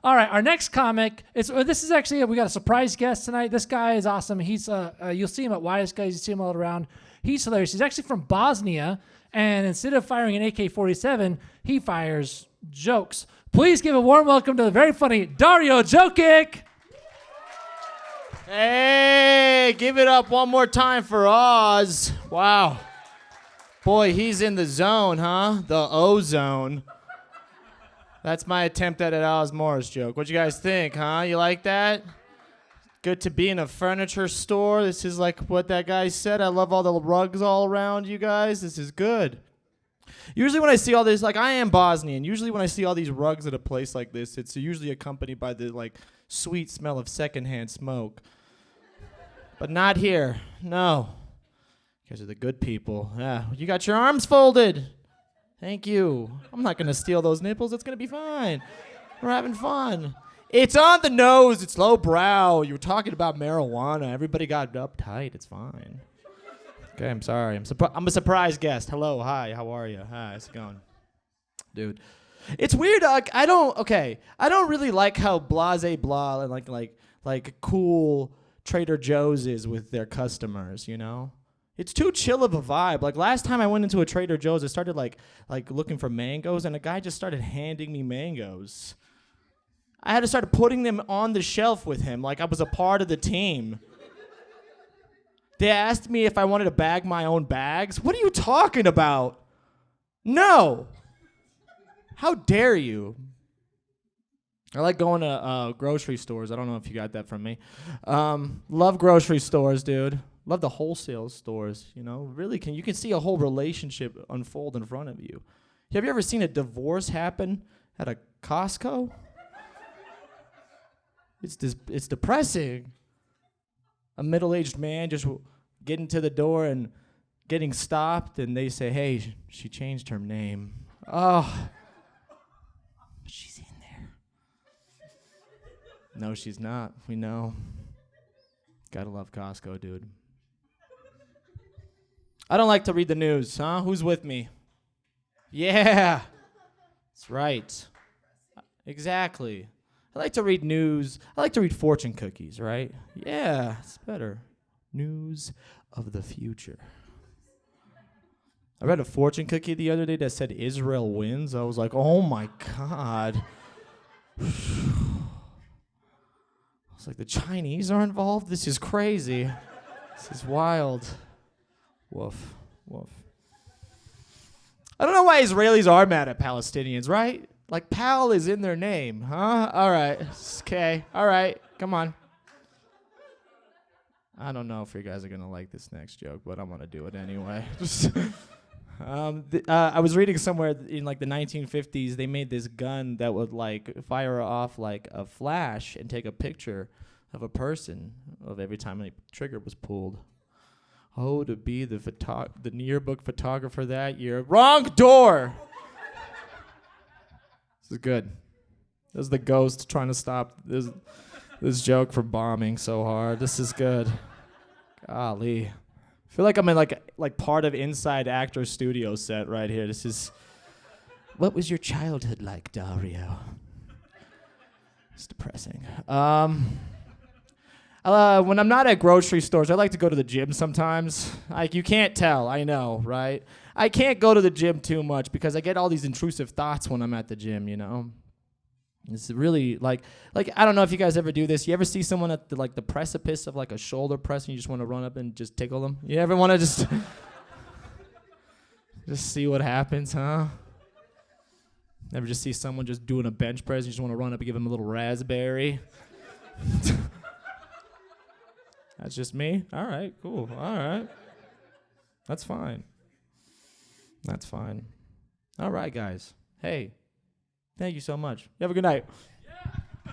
All right, our next comic we got a surprise guest tonight. This guy is awesome. He's you'll see him at Wise Guys. You see him all around. He's hilarious. He's actually from Bosnia, and instead of firing an AK-47, he fires jokes. Please give a warm welcome to the very funny Dario Jokic. Hey, give it up one more time for Oz. Wow. Boy, he's in the zone, huh? The O-zone. That's my attempt at an Oz Morris joke. What you guys think, huh? You like that? Good to be in a furniture store. This is like what that guy said. I love all the rugs all around you guys. This is good. Usually when I see all this, like, I am Bosnian. Usually when I see all these rugs at a place like this, it's usually accompanied by the, like, sweet smell of secondhand smoke. But not here. No. You guys are the good people. Yeah, you got your arms folded. Thank you. I'm not going to steal those nipples. It's going to be fine. We're having fun. It's on the nose. It's low brow. You were talking about marijuana. Everybody got uptight. It's fine. Okay, I'm sorry. I'm a surprise guest. Hello, hi, how are you? Hi, how's it going? Dude. It's weird. I don't really like how blase blah and like cool Trader Joe's is with their customers, you know? It's too chill of a vibe. Like last time I went into a Trader Joe's, I started like looking for mangoes, and a guy just started handing me mangoes. I had to start putting them on the shelf with him like I was a part of the team. They asked me if I wanted to bag my own bags. What are you talking about? No. How dare you? I like going to grocery stores. I don't know if you got that from me. Love grocery stores, dude. Love the wholesale stores, you know. Really, you can see a whole relationship unfold in front of you. Have you ever seen a divorce happen at a Costco? It's depressing. A middle-aged man just getting to the door and getting stopped, and they say, "Hey, she changed her name." Oh, but she's in there. No, she's not. We know. Gotta love Costco, dude. I don't like to read the news, huh? Who's with me? Yeah, that's right. Exactly. I like to read news. I like to read fortune cookies, right? Yeah, it's better. News of the future. I read a fortune cookie the other day that said Israel wins. I was like, oh my God. I was like, the Chinese are involved? This is crazy. This is wild. Woof, woof. I don't know why Israelis are mad at Palestinians, right? Like, Pal is in their name, huh? All right. Okay. All right. Come on. I don't know if you guys are going to like this next joke, but I'm going to do it anyway. I was reading somewhere in, like, the 1950s, they made this gun that would, like, fire off, like, a flash and take a picture of a person of every time a trigger was pulled. Oh, to be the yearbook photographer that year. Wrong door! This is good. This is the ghost trying to stop this joke from bombing so hard. This is good. Golly. I feel like I'm in like part of Inside Actor Studio set right here. This is... What was your childhood like, Dario? It's depressing. When I'm not at grocery stores, I like to go to the gym sometimes. Like, you can't tell, I know, right? I can't go to the gym too much because I get all these intrusive thoughts when I'm at the gym, you know? It's really, like I don't know if you guys ever do this. You ever see someone at the precipice of, like, a shoulder press and you just want to run up and just tickle them? You ever want to just see what happens, huh? Ever just see someone just doing a bench press and you just want to run up and give them a little raspberry? That's just me? All right, cool. All right. That's fine. That's fine. All right, guys. Hey, thank you so much. You have a good night. Yeah.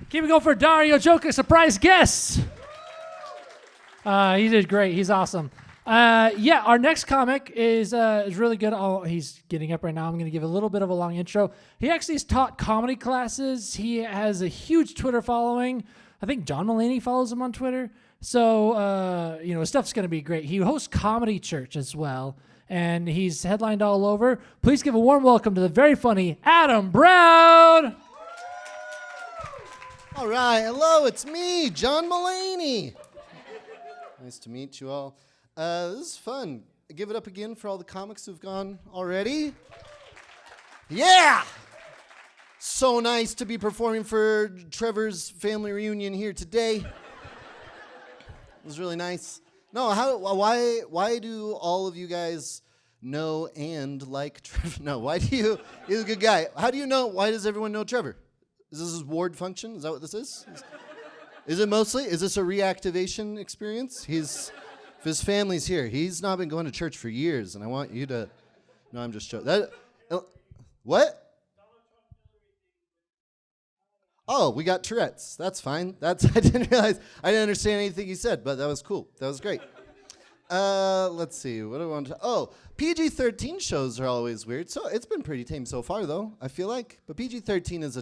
Keep it going for Dario Jokic, surprise guest. He did great. He's awesome. Our next comic is really good. Oh, he's getting up right now. I'm going to give a little bit of a long intro. He actually has taught comedy classes. He has a huge Twitter following. I think John Mulaney follows him on Twitter. So, his stuff's going to be great. He hosts Comedy Church as well, and he's headlined all over. Please give a warm welcome to the very funny Adam Broud. All right. Hello, it's me, John Mulaney. Nice to meet you all. This is fun. Give it up again for all the comics who've gone already. Yeah! So nice to be performing for Trevor's family reunion here today. It was really nice. No, why do all of you guys know and like Trevor? No, why do you, he's a good guy. How do you know, why does everyone know Trevor? Is this his ward function? Is that what this is? Is it mostly? Is this a reactivation experience? If his family's here, he's not been going to church for years, and I want you to... No, I'm just joking. What? Oh, we got Tourette's. That's fine. I didn't realize. I didn't understand anything you said, but that was cool. That was great. Let's see. What do I want to? Oh, PG-13 shows are always weird. So it's been pretty tame so far, though. I feel like. But PG-13 is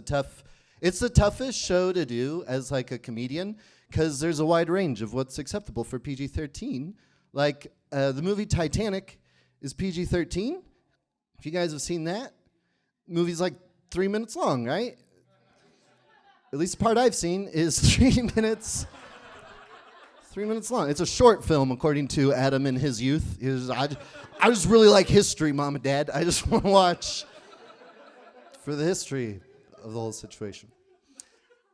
It's the toughest show to do as like a comedian because there's a wide range of what's acceptable for PG-13. Like the movie Titanic is PG-13. If you guys have seen that, movie's like 3 minutes long, right? At least the part I've seen is 3 minutes. 3 minutes long. It's a short film, according to Adam in his youth. I just really like history, Mom and Dad. I just want to watch for the history of the whole situation.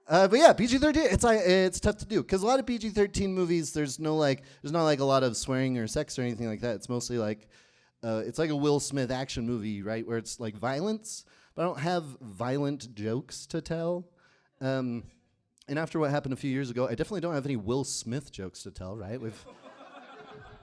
But yeah, PG-13. It's tough to do because a lot of PG-13 movies, there's not like a lot of swearing or sex or anything like that. It's mostly like it's like a Will Smith action movie, right, where it's like violence. But I don't have violent jokes to tell. And after what happened a few years ago, I definitely don't have any Will Smith jokes to tell, right? We've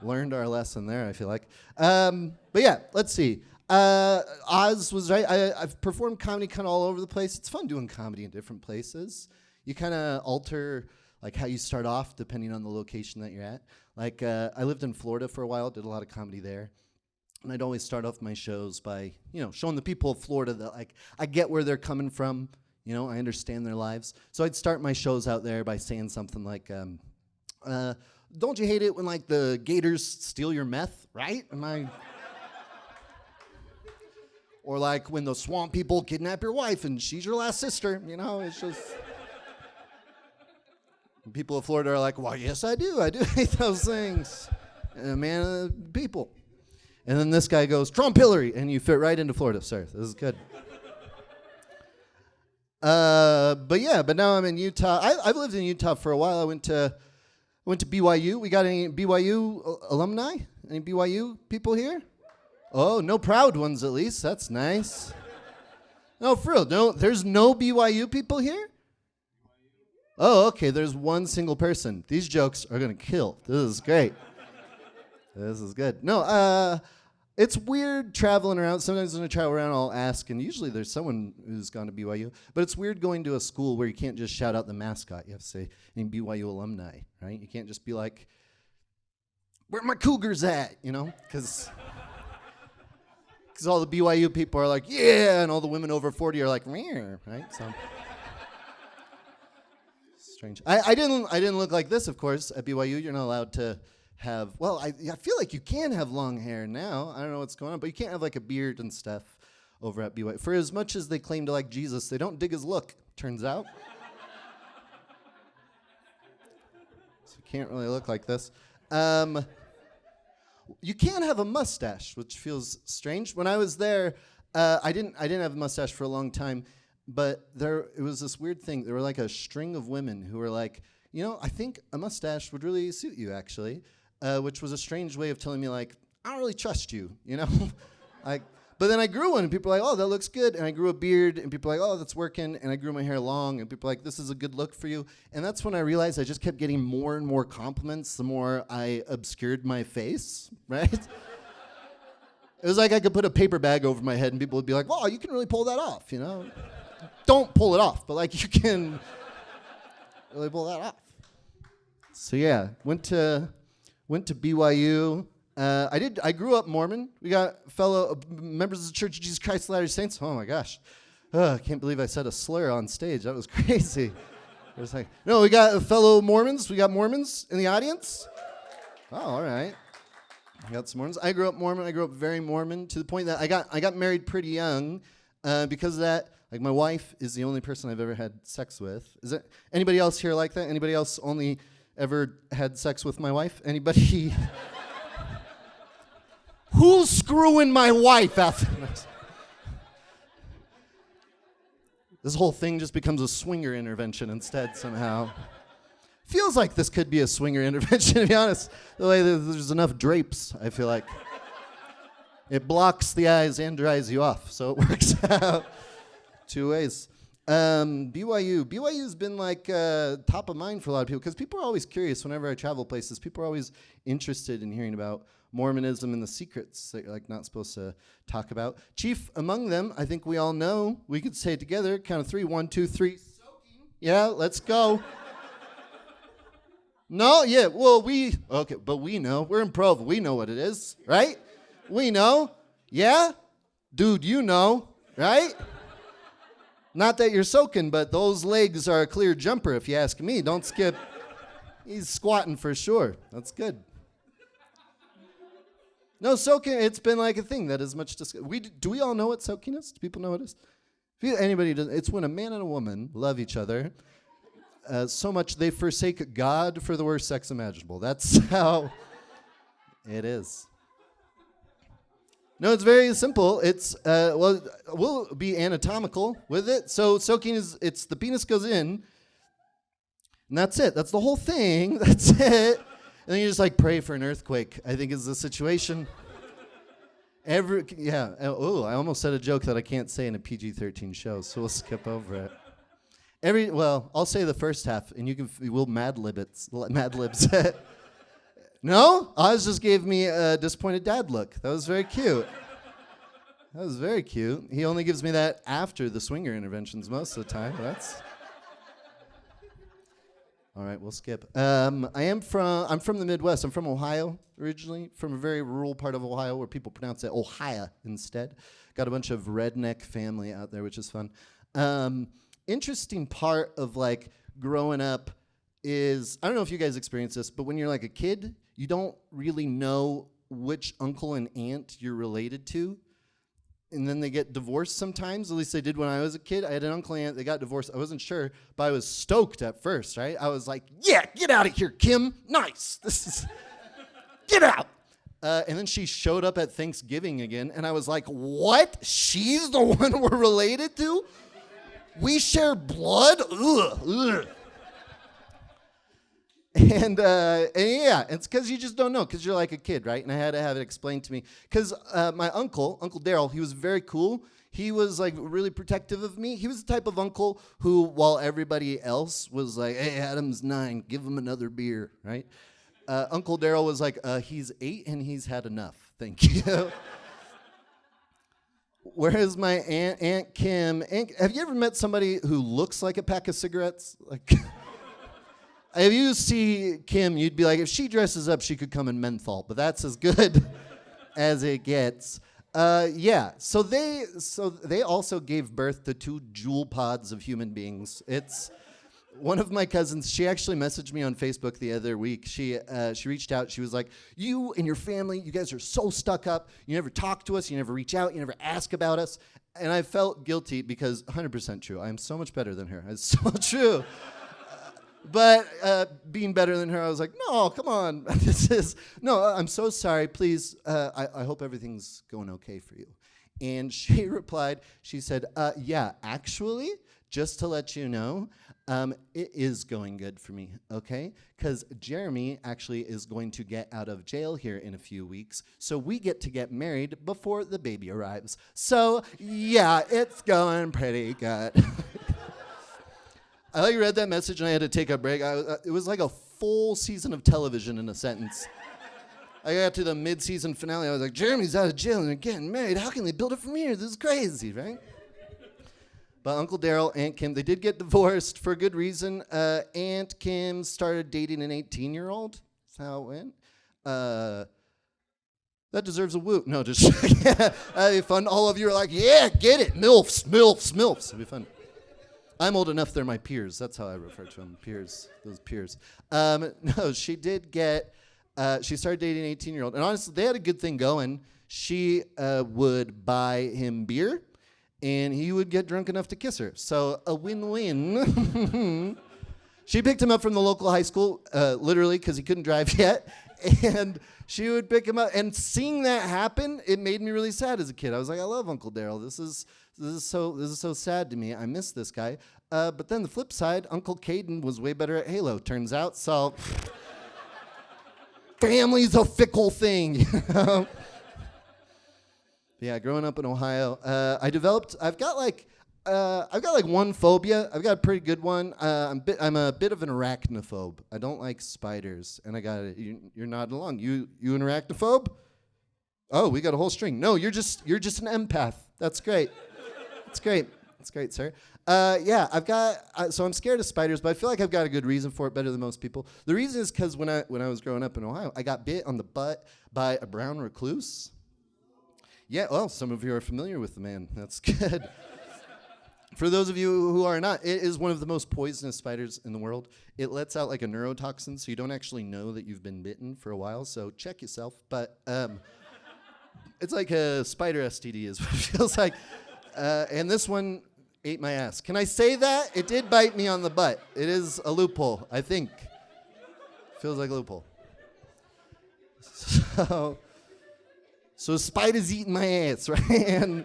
learned our lesson there, I feel like. But yeah, let's see. Oz was right. I've performed comedy kind of all over the place. It's fun doing comedy in different places. You kind of alter like how you start off depending on the location that you're at. Like I lived in Florida for a while, did a lot of comedy there. And I'd always start off my shows by, showing the people of Florida that like I get where they're coming from. I understand their lives. So I'd start my shows out there by saying something like, don't you hate it when, like, the gators steal your meth, right? Or, like, when the swamp people kidnap your wife and she's your last sister, it's just... People of Florida are like, well, yes, I do hate those things. Man of the people. And then this guy goes, Trump, Hillary, and you fit right into Florida. Sorry, this is good. But now I'm in Utah. I've lived in Utah for a while. I went to BYU. We got any BYU alumni? Any BYU people here? Oh, no proud ones at least. That's nice. No, for real. No, there's no BYU people here? Oh, okay. There's one single person. These jokes are going to kill. This is great. This is good. No, it's weird traveling around. Sometimes when I travel around, I'll ask, and usually there's someone who's gone to BYU. But it's weird going to a school where you can't just shout out the mascot. You have to say, any BYU alumni, right? You can't just be like, where my Cougars at, Because all the BYU people are like, yeah, and all the women over 40 are like, meh, right? So strange. I didn't look like this, of course, at BYU. You're not allowed to have, well, I feel like you can have long hair now. I don't know what's going on, but you can't have like a beard and stuff over at BYU. For as much as they claim to like Jesus, they don't dig his look, turns out. So you can't really look like this. You can have a mustache, which feels strange. When I was there, I didn't have a mustache for a long time, but it was this weird thing. There were like a string of women who were like, I think a mustache would really suit you, actually. Which was a strange way of telling me, like, I don't really trust you, But then I grew one, and people were like, oh, that looks good. And I grew a beard, and people were like, oh, that's working. And I grew my hair long, and people were like, this is a good look for you. And that's when I realized I just kept getting more and more compliments the more I obscured my face, right? It was like I could put a paper bag over my head, and people would be like, wow, you can really pull that off, Don't pull it off, but, like, you can really pull that off. So, yeah, went to BYU. I grew up Mormon. We got fellow members of the Church of Jesus Christ of Latter-day Saints. Oh my gosh, I can't believe I said a slur on stage. That was crazy. I was like, no, we got fellow Mormons. We got Mormons in the audience. Oh, all right. I got some Mormons. I grew up Mormon. I grew up very Mormon to the point that I got married pretty young because of that. Like my wife is the only person I've ever had sex with. Is there anybody else here like that? Anybody else only ever had sex with my wife? Anybody? Who's screwing my wife after this? This whole thing just becomes a swinger intervention instead somehow. Feels like this could be a swinger intervention, to be honest. The way there's enough drapes, I feel like. It blocks the eyes and dries you off, so it works out two ways. BYU's been like top of mind for a lot of people because people are always curious whenever I travel places. People are always interested in hearing about Mormonism and the secrets that you're like not supposed to talk about. Chief among them, I think we all know. We could say it together. Count of three. 1, 2, 3. Soaking. Yeah, let's go. No, yeah, well, but we know. We're in Provo. We know what it is, right? We know. Yeah? Dude, you know, right? Not that you're soaking, but those legs are a clear jumper, if you ask me. Don't skip. He's squatting for sure. That's good. No, soaking, it's been like a thing that is much discussed. Do we all know what soaking is? Do people know what it is? Anybody does, it's when a man and a woman love each other so much they forsake God for the worst sex imaginable. That's how it is. No, it's very simple. It's, we'll be anatomical with it. So soaking is, it's the penis goes in, and that's it. That's the whole thing. That's it. And then you just like pray for an earthquake, I think is the situation. Oh, I almost said a joke that I can't say in a PG-13 show, so we'll skip over it. I'll say the first half, and we'll Mad Libs. No? Oz just gave me a disappointed dad look. That was very cute. That was very cute. He only gives me that after the swinger interventions most of the time. All right, we'll skip. I'm from the Midwest. I'm from Ohio originally, from a very rural part of Ohio where people pronounce it Ohio instead. Got a bunch of redneck family out there, which is fun. Interesting part of like growing up is, I don't know if you guys experience this, but when you're like a kid, you don't really know which uncle and aunt you're related to. And then they get divorced sometimes. At least they did when I was a kid. I had an uncle and aunt. They got divorced. I wasn't sure, but I was stoked at first, right? I was like, yeah, get out of here, Kim. Nice. Get out. And then she showed up at Thanksgiving again. And I was like, what? She's the one we're related to? We share blood? Ugh. And yeah, it's because you just don't know, because you're like a kid, right? And I had to have it explained to me. Because my Uncle Daryl, he was very cool. He was like really protective of me. He was the type of uncle who, while everybody else was like, hey, Adam's 9, give him another beer, right? Uncle Daryl was like, he's 8 and he's had enough, thank you. Whereas my Aunt Kim, have you ever met somebody who looks like a pack of cigarettes? Like... If you see Kim, you'd be like, if she dresses up, she could come in menthol, but that's as good as it gets. Yeah, so they also gave birth to 2 jewel pods of human beings. It's one of my cousins. She actually messaged me on Facebook the other week. She reached out. She was like, you and your family, you guys are so stuck up. You never talk to us. You never reach out. You never ask about us. And I felt guilty because 100% true. I'm so much better than her. It's so true. But being better than her, I was like, no, come on. I'm so sorry. Please, I hope everything's going okay for you. And she replied, she said, yeah, actually, just to let you know, it is going good for me, okay? Because Jeremy actually is going to get out of jail here in a few weeks, so we get to get married before the baby arrives. So, yeah, it's going pretty good. I read that message and I had to take a break. It was like a full season of television in a sentence. I got to the mid-season finale. I was like, Jeremy's out of jail and they're getting married. How can they build it from here? This is crazy, right? But Uncle Daryl, Aunt Kim, they did get divorced for a good reason. Aunt Kim started dating an 18-year-old. That's how it went. That deserves a woo. No, just yeah, that'd be fun. All of you are like, yeah, get it. MILFs, MILFs, MILFs. It'd be fun. I'm old enough, they're my peers. That's how I refer to them, peers, those peers. No, she did get, she started dating an 18-year-old. And honestly, they had a good thing going. She would buy him beer, and he would get drunk enough to kiss her. So a win-win. She picked him up from the local high school, literally, because he couldn't drive yet. And she would pick him up. And seeing that happen, it made me really sad as a kid. I was like, I love Uncle Daryl. This is so sad to me. I miss this guy. But then the flip side, Uncle Caden was way better at Halo, turns out. So family's a fickle thing. You know? Yeah, growing up in Ohio, I've got like one phobia. I've got a pretty good one. I'm a bit of an arachnophobe. I don't like spiders. And I got it. You're nodding along. You an arachnophobe? Oh, we got a whole string. No, you're just an empath. That's great. That's great, sir. Yeah, so I'm scared of spiders, but I feel like I've got a good reason for it, better than most people. The reason is because when I was growing up in Ohio, I got bit on the butt by a brown recluse. Yeah, well, some of you are familiar with the man. That's good. For those of you who are not, it is one of the most poisonous spiders in the world. It lets out like a neurotoxin, so you don't actually know that you've been bitten for a while, so check yourself. But it's like a spider STD is what it feels like. And this one ate my ass. Can I say that? It did bite me on the butt. It is a loophole, I think. Feels like a loophole. So spider's eating my ass, right? And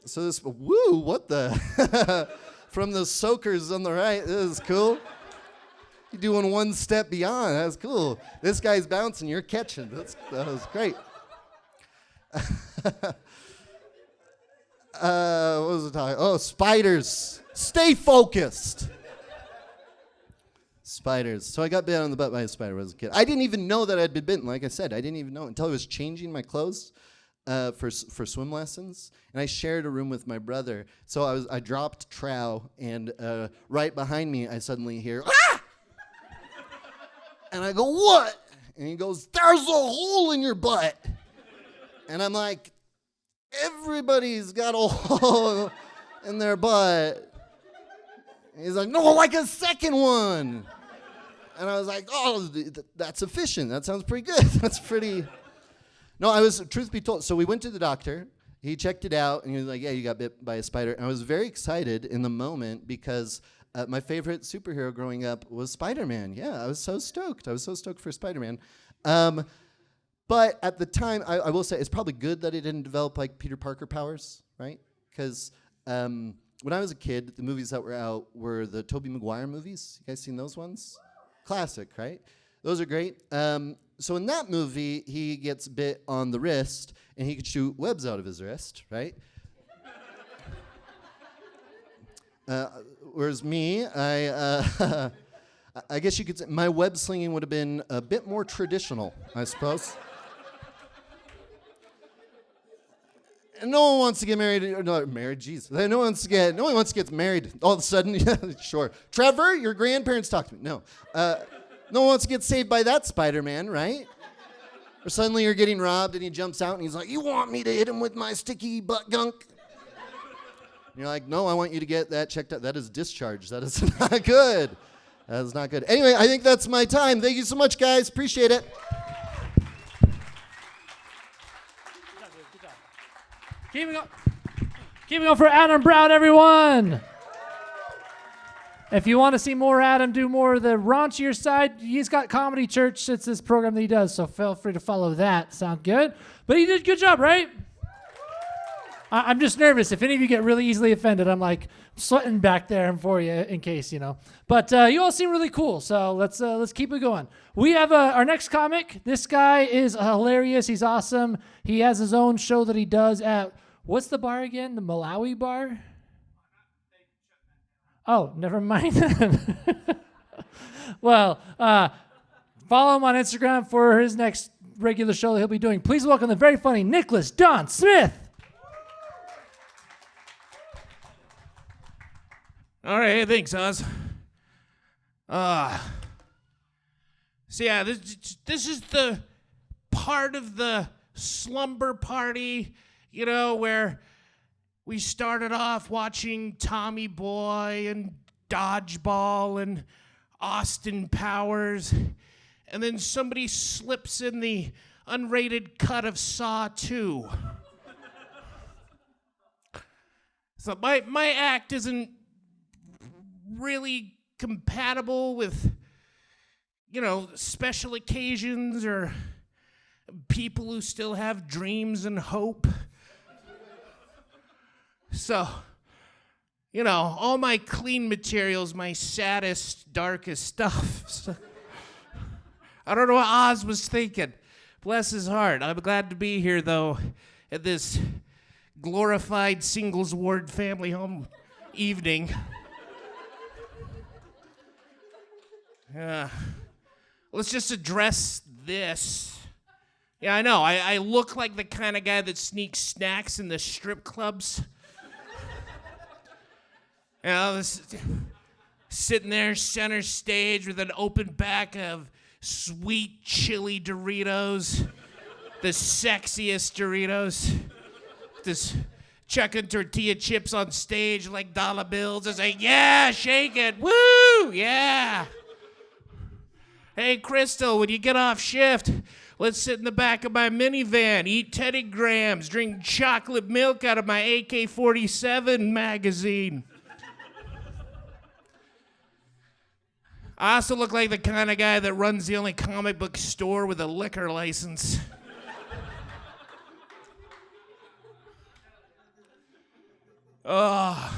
so this, woo, what the? From the soakers on the right, this is cool. You're doing one step beyond, that's cool. This guy's bouncing, you're catching. That was great. What was I talking? Oh, spiders. Stay focused. Spiders. So I got bit on the butt by a spider when I was a kid. I didn't even know that I'd been bitten. Like I said, I didn't even know until I was changing my clothes for swim lessons, and I shared a room with my brother. So I dropped trow, and right behind me, I suddenly hear ah! And I go, what? And he goes, there's a hole in your butt. And I'm like, everybody's got a hole in their butt. And he's like, no, like a second one. And I was like, oh, that's efficient. That sounds pretty good. That's pretty. No, truth be told, so we went to the doctor. He checked it out, and he was like, yeah, you got bit by a spider. And I was very excited in the moment because my favorite superhero growing up was Spider-Man. Yeah, I was so stoked. I was so stoked for Spider-Man. But at the time, I will say it's probably good that it didn't develop like Peter Parker powers, right? Because when I was a kid, the movies that were out were the Tobey Maguire movies. You guys seen those ones? Classic, right? Those are great. So in that movie, he gets bit on the wrist, and he could shoot webs out of his wrist, right? Whereas me, I guess you could say my web slinging would have been a bit more traditional, I suppose. And no one wants to get married. No, married, jeez. No one wants to get married all of a sudden. Yeah, sure. Trevor, your grandparents talk to me. No. No one wants to get saved by that Spider-Man, right? Or suddenly you're getting robbed and he jumps out and he's like, you want me to hit him with my sticky butt gunk? And you're like, no, I want you to get that checked out. That is discharge. That is not good. That is not good. Anyway, I think that's my time. Thank you so much, guys. Appreciate it. Keeping up for Adam Broud, everyone. If you want to see more Adam do more of the raunchier side, he's got Comedy Church. It's this program that he does, so feel free to follow that. Sound good? But he did a good job, right? I'm just nervous. If any of you get really easily offended, I'm like sweating back there for you in case, you know. But you all seem really cool, so let's keep it going. We have our next comic. This guy is hilarious. He's awesome. He has his own show that he does at, what's the bar again? The Malawi bar? Oh, never mind. Well, follow him on Instagram for his next regular show that he'll be doing. Please welcome the very funny Nicholas Don Smith. All right, thanks, Oz. So yeah, this is the part of the slumber party, you know, where we started off watching Tommy Boy and Dodgeball and Austin Powers, and then somebody slips in the unrated cut of Saw 2. So my act isn't really compatible with, you know, special occasions or people who still have dreams and hope. So, you know, all my clean material's my saddest, darkest stuff. So, I don't know what Oz was thinking. Bless his heart. I'm glad to be here, though, at this glorified singles ward family home evening. Let's just address this. Yeah, I know. I look like the kind of guy that sneaks snacks in the strip clubs. You know, sitting there center stage with an open back of sweet chili Doritos, the sexiest Doritos. Just chucking tortilla chips on stage like dollar bills and saying, yeah, shake it, woo, yeah. Hey, Crystal, when you get off shift, let's sit in the back of my minivan, eat Teddy Grahams, drink chocolate milk out of my AK-47 magazine. I also look like the kind of guy that runs the only comic book store with a liquor license. Oh.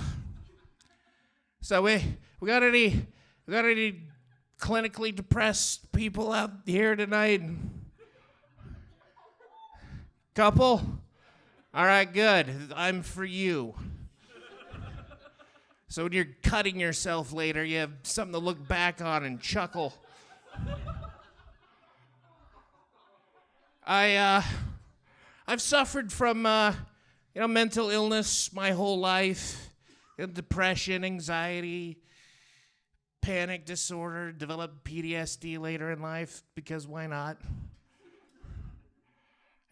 So we got any clinically depressed people out here tonight? Couple? All right, good. I'm for you. So when you're cutting yourself later, you have something to look back on and chuckle. I've suffered from mental illness my whole life. Depression, anxiety, panic disorder, developed PTSD later in life because why not?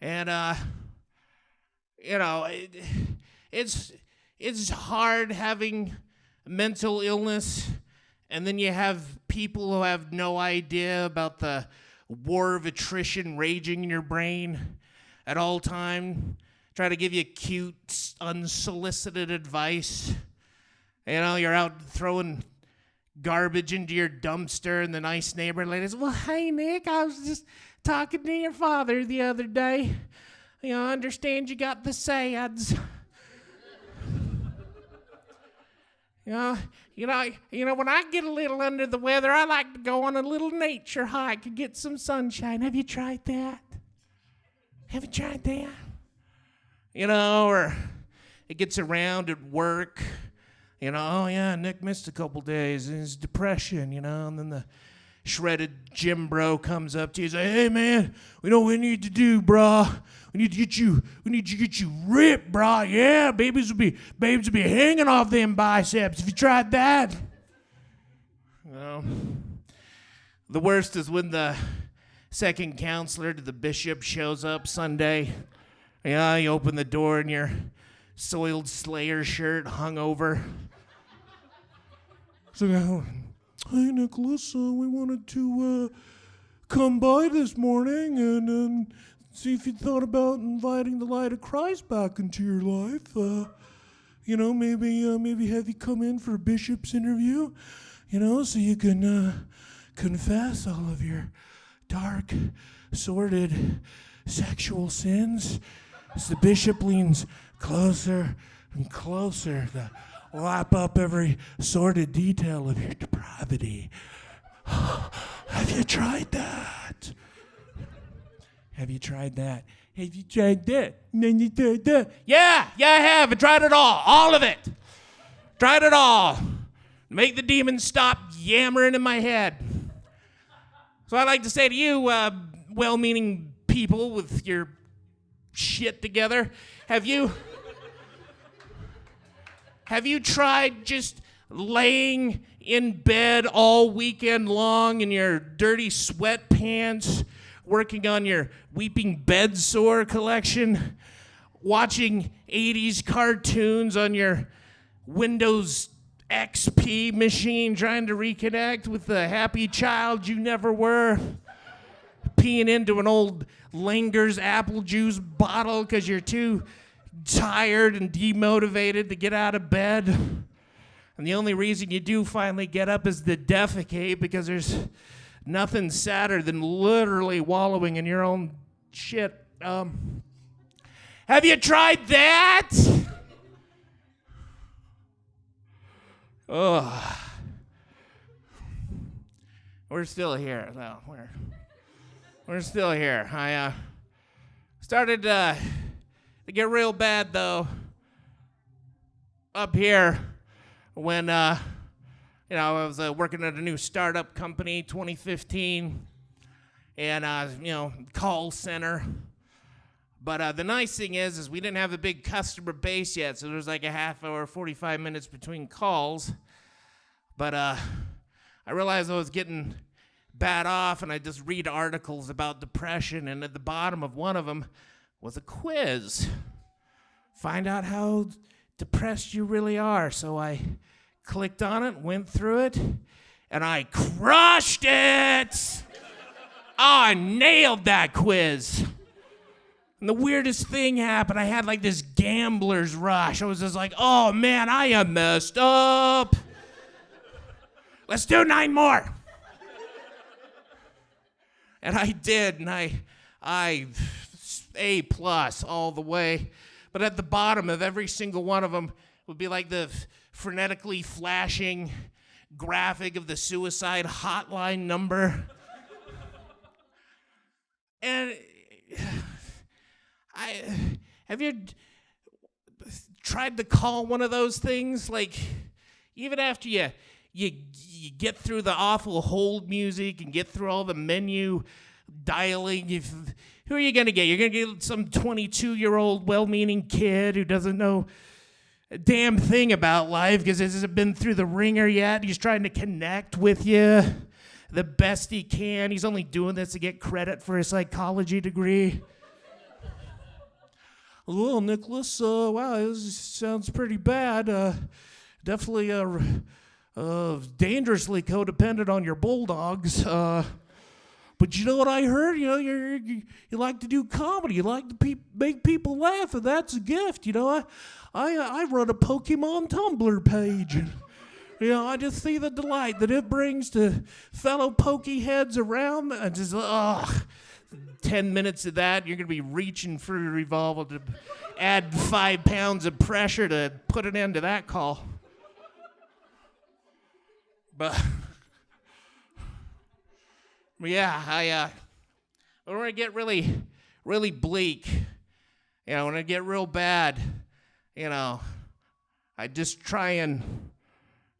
And it's hard having mental illness, and then you have people who have no idea about the war of attrition raging in your brain at all time, try to give you cute, unsolicited advice. You know, you're out throwing garbage into your dumpster, and the nice neighbor lady says, well, hey, Nick, I was just talking to your father the other day. You know, I understand you got the SADS. You know, when I get a little under the weather, I like to go on a little nature hike and get some sunshine. Have you tried that? Have you tried that? You know, or it gets around at work. You know, oh yeah, Nick missed a couple days. His depression, you know, and then the shredded gym bro comes up to you and says, hey man, we know what we need to do, brah. We need to get you ripped, brah. Yeah, babies will be hanging off them biceps. Have you tried that? Well, the worst is when the second counselor to the bishop shows up Sunday. Yeah, you open the door and your soiled Slayer shirt hung over. So, hey, Nicholas, we wanted to come by this morning and see if you thought about inviting the light of Christ back into your life. Maybe have you come in for a bishop's interview, so you can confess all of your dark, sordid sexual sins. As the bishop leans closer and closer to lap up every sordid detail of your depravity. Have you tried that? Have you tried that? Have you tried that? And then you tried that. Yeah, I have. I tried it all of it. Tried it all. Make the demons stop yammering in my head. So I'd like to say to you, well-meaning people with your shit together, have you tried just laying in bed all weekend long in your dirty sweatpants, working on your weeping bedsore collection, watching 80s cartoons on your Windows XP machine, trying to reconnect with the happy child you never were, peeing into an old Langer's apple juice bottle because you're too tired and demotivated to get out of bed. And the only reason you do finally get up is to defecate, because there's nothing sadder than literally wallowing in your own shit. Have you tried that? Ugh. We're still here. No, we're still here. I started to get real bad, though, up here when I was working at a new startup company, 2015, and call center, But the nice thing is we didn't have a big customer base yet, so there was like a half hour, 45 minutes between calls. But I realized I was getting bad off, and I just read articles about depression, and at the bottom of one of them was a quiz. Find out how depressed you really are. So I clicked on it, went through it, and I crushed it. I nailed that quiz. And the weirdest thing happened. I had like this gambler's rush. I was just like, oh man, I am messed up. Let's do 9 more. And I did, and I A+ all the way. But at the bottom of every single one of them would be like the frenetically flashing graphic of the suicide hotline number. And have you tried to call one of those things? Like, even after you get through the awful hold music and get through all the menu dialing, who are you going to get? You're going to get some 22-year-old well-meaning kid who doesn't know a damn thing about life because he hasn't been through the ringer yet. He's trying to connect with you the best he can. He's only doing this to get credit for his psychology degree. Well, Nicholas, wow, this sounds pretty bad. Definitely dangerously codependent on your bulldogs. But you know what I heard? You know, you like to do comedy. You like to make people laugh, and that's a gift. You know, I run a Pokemon Tumblr page. And, you know, I just see the delight that it brings to fellow pokey heads around. And just, 10 minutes of that, you're going to be reaching for your revolver to add 5 pounds of pressure to put an end to that call. But yeah, when I get really, really bleak, you know, when I get real bad, you know, I just try and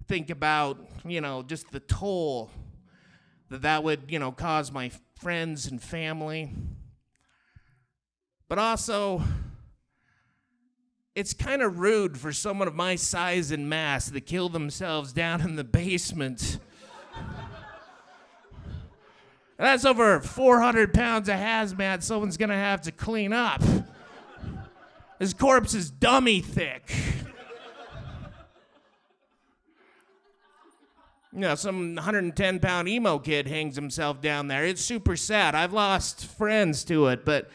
think about, you know, just the toll that would, you know, cause my friends and family. But also, it's kind of rude for someone of my size and mass to kill themselves down in the basement. That's over 400 pounds of hazmat someone's gonna have to clean up. His corpse is dummy thick. You know, some 110-pound emo kid hangs himself down there. It's super sad. I've lost friends to it, but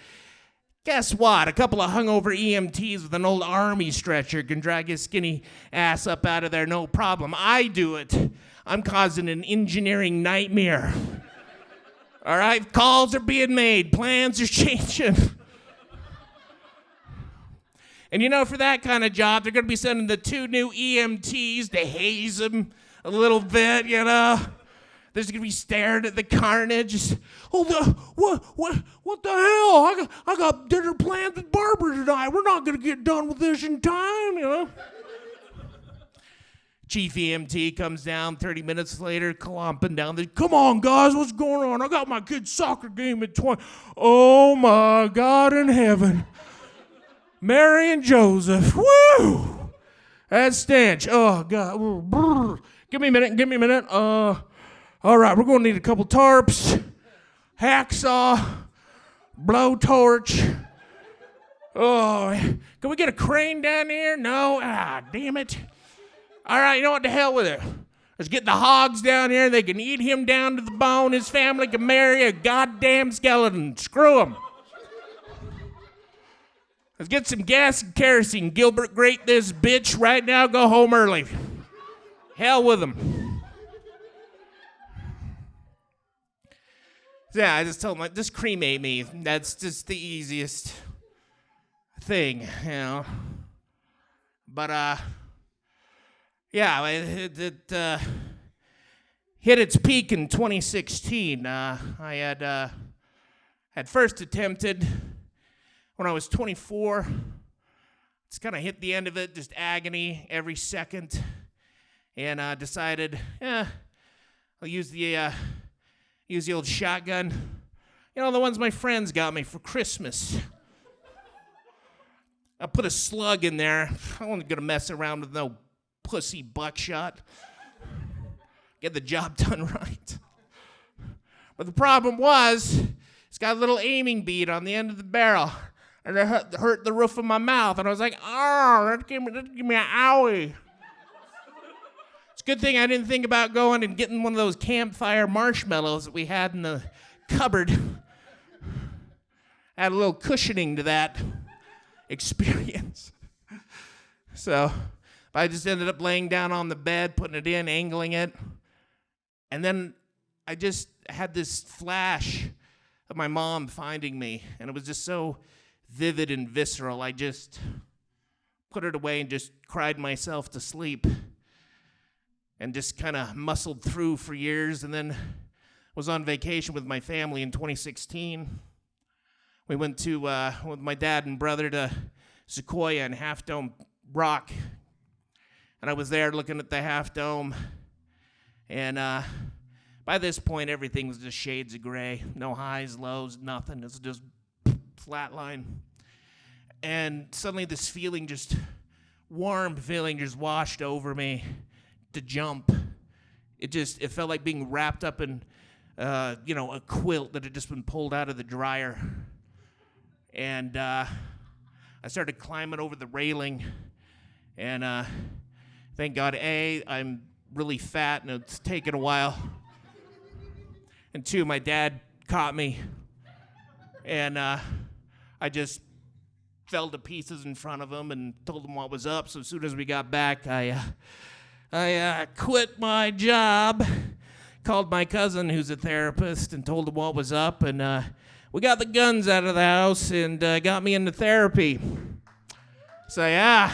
guess what? A couple of hungover EMTs with an old army stretcher can drag his skinny ass up out of there, no problem. I do it. I'm causing an engineering nightmare. All right, calls are being made, plans are changing. And you know, for that kind of job, they're going to be sending the 2 new EMTs to haze them a little bit, you know. They're just going to be staring at the carnage. Oh, what the hell? I got dinner plans with Barbara tonight. We're not going to get done with this in time, you know. Chief EMT comes down 30 minutes later, clomping down the, come on, guys, what's going on? I got my kid's soccer game at 20. Oh, my God in heaven. Mary and Joseph. Woo! That stench. Oh, God. Give me a minute. All right, we're going to need a couple tarps, hacksaw, blowtorch. Oh, can we get a crane down here? No? Ah, damn it. All right, you know what? The hell with it. Let's get the hogs down here. They can eat him down to the bone. His family can marry a goddamn skeleton. Screw him. Let's get some gas and kerosene. Gilbert, grate this bitch right now. Go home early. Hell with him. Yeah, I just told him, like, just cremate me. That's just the easiest thing, you know. But, yeah, it hit its peak in 2016. I had first attempted when I was 24. It's kind of hit the end of it, just agony every second. And decided, I'll use the old shotgun. You know, the ones my friends got me for Christmas. I put a slug in there. I wasn't gonna mess around with no pussy buckshot. Get the job done right. But the problem was, it's got a little aiming bead on the end of the barrel, and it hurt the roof of my mouth, and I was like, oh, that gave me an owie. It's a good thing I didn't think about going and getting one of those campfire marshmallows that we had in the cupboard. Add a little cushioning to that experience. So I just ended up laying down on the bed, putting it in, angling it. And then I just had this flash of my mom finding me. And it was just so vivid and visceral. I just put it away and just cried myself to sleep. And just kind of muscled through for years. And then was on vacation with my family in 2016. We went to, with my dad and brother, to Sequoia and Half Dome Rock. And I was there looking at the Half Dome. And by this point, everything was just shades of gray. No highs, lows, nothing. It was just flatline. And suddenly this feeling, just warm feeling, just washed over me to jump. It felt like being wrapped up in, a quilt that had just been pulled out of the dryer. And I started climbing over the railing. And thank God, A, I'm really fat and it's taken a while. And 2, my dad caught me. And I just fell to pieces in front of him and told him what was up. So as soon as we got back, I quit my job, called my cousin who's a therapist and told him what was up. And we got the guns out of the house and got me into therapy. So yeah,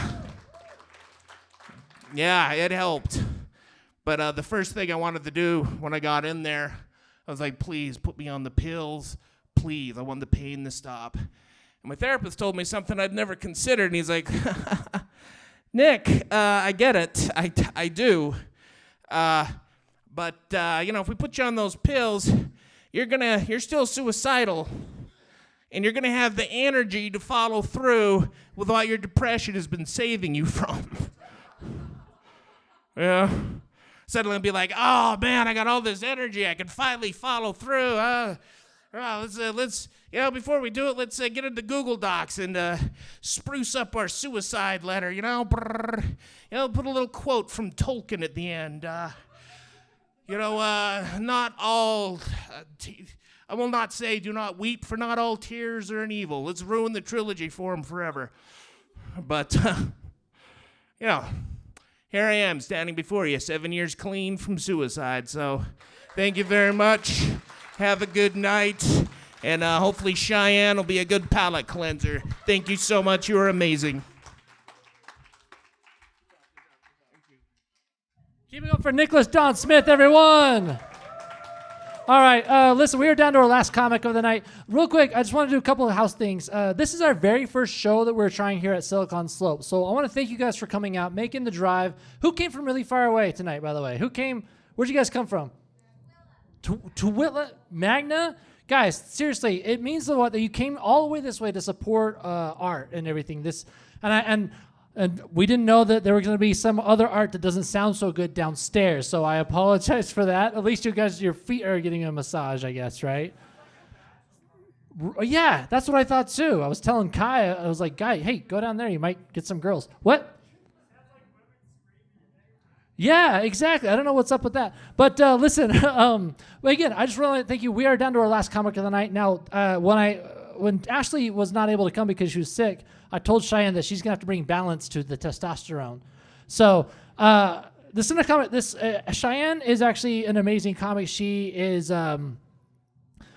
it helped. But the first thing I wanted to do when I got in there, I was like, please put me on the pills. Please, I want the pain to stop. And my therapist told me something I'd never considered. And he's like, Nick, I get it. I do. But if we put you on those pills, you're still suicidal. And you're going to have the energy to follow through with what your depression has been saving you from. Yeah. Suddenly I'll be like, oh man, I got all this energy. I can finally follow through. Let's before we do it, let's get into Google Docs and spruce up our suicide letter. Put a little quote from Tolkien at the end. Not all. I will not say, do not weep, for not all tears are an evil. Let's ruin the trilogy for him forever. But here I am standing before you, 7 years clean from suicide. So thank you very much. Have a good night. And hopefully Cheyenne will be a good palate cleanser. Thank you so much. You are amazing. Keep it up for Nicholas Don Smith, everyone. All right, listen, we are down to our last comic of the night. Real quick, I just want to do a couple of house things. This is our very first show that we're trying here at Silicon Slope. So I want to thank you guys for coming out, making the drive. Who came from really far away tonight, by the way? Where'd you guys come from? Tooele? Magna? Guys, seriously, it means a lot that you came all the way this way to support art and everything. And we didn't know that there was going to be some other art that doesn't sound so good downstairs, so I apologize for that. At least you guys, your feet are getting a massage, I guess, right? Yeah, that's what I thought too. I was telling Kai, I was like, Guy, hey, go down there. You might get some girls. What? Yeah, exactly. I don't know what's up with that. But listen, again, I just really want to thank you. We are down to our last comic of the night. Now, when Ashley was not able to come because she was sick, I told Cheyenne that she's going to have to bring balance to the testosterone. So Cheyenne is actually an amazing comic. She is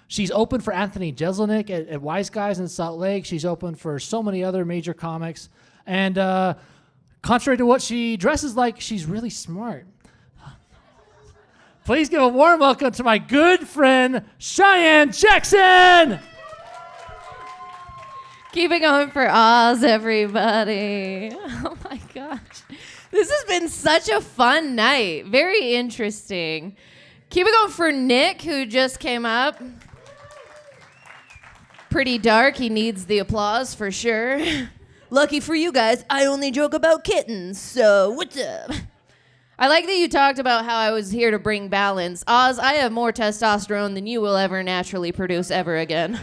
she's open for Anthony Jeselnik at Wise Guys in Salt Lake. She's open for so many other major comics. And contrary to what she dresses like, she's really smart. Please give a warm welcome to my good friend, Cheyenne Jackson. Keep it going for Oz, everybody. Oh my gosh. This has been such a fun night. Very interesting. Keep it going for Nick, who just came up. Pretty dark. He needs the applause for sure. Lucky for you guys, I only joke about kittens, so what's up? I like that you talked about how I was here to bring balance. Oz, I have more testosterone than you will ever naturally produce ever again.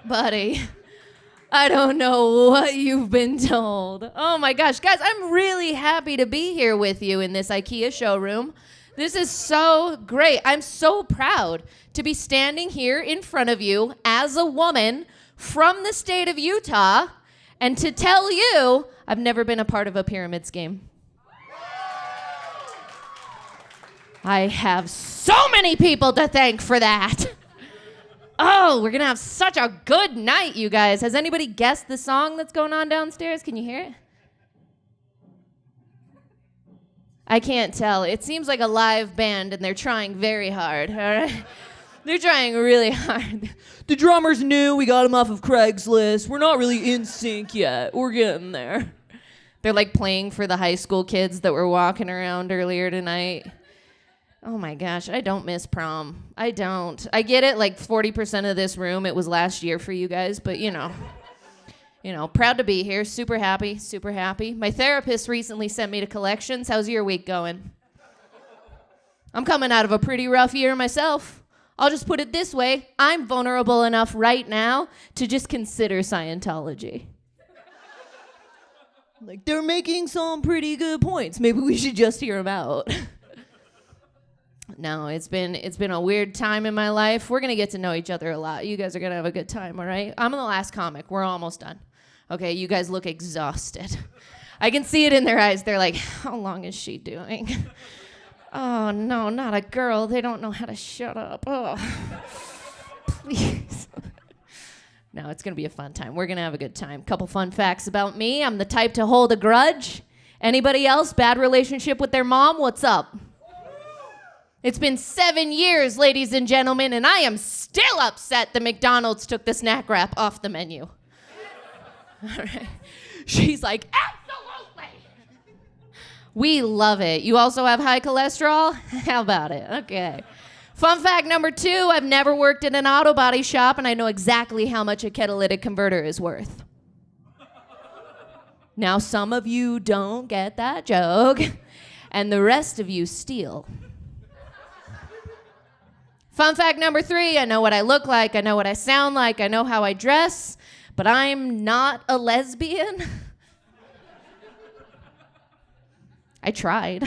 Buddy, I don't know what you've been told. Oh my gosh, guys, I'm really happy to be here with you in this IKEA showroom. This is so great. I'm so proud to be standing here in front of you as a woman from the state of Utah and to tell you I've never been a part of a pyramid scheme. I have so many people to thank for that. Oh, we're going to have such a good night, you guys. Has anybody guessed the song that's going on downstairs? Can you hear it? I can't tell. It seems like a live band, and they're trying very hard, all right? They're trying really hard. The drummer's new. We got him off of Craigslist. We're not really in sync yet. We're getting there. They're like playing for the high school kids that were walking around earlier tonight. Oh my gosh, I don't miss prom. I don't. I get it, like 40% of this room, it was last year for you guys, but you know, proud to be here, super happy, super happy. My therapist recently sent me to collections. How's your week going? I'm coming out of a pretty rough year myself. I'll just put it this way, I'm vulnerable enough right now to just consider Scientology. Like, they're making some pretty good points. Maybe we should just hear them out. No, it's been a weird time in my life. We're going to get to know each other a lot. You guys are going to have a good time, all right? I'm the last comic. We're almost done. Okay, you guys look exhausted. I can see it in their eyes. They're like, how long is she doing? Oh, no, not a girl. They don't know how to shut up. Oh, please. No, it's going to be a fun time. We're going to have a good time. Couple fun facts about me. I'm the type to hold a grudge. Anybody else? Bad relationship with their mom? What's up? It's been 7 years, ladies and gentlemen, and I am still upset that McDonald's took the snack wrap off the menu. All right. She's like, absolutely. We love it. You also have high cholesterol? How about it? Okay. Fun fact number 2, I've never worked in an auto body shop, and I know exactly how much a catalytic converter is worth. Now, some of you don't get that joke, and the rest of you steal. Fun fact number 3, I know what I look like, I know what I sound like, I know how I dress, but I'm not a lesbian. I tried.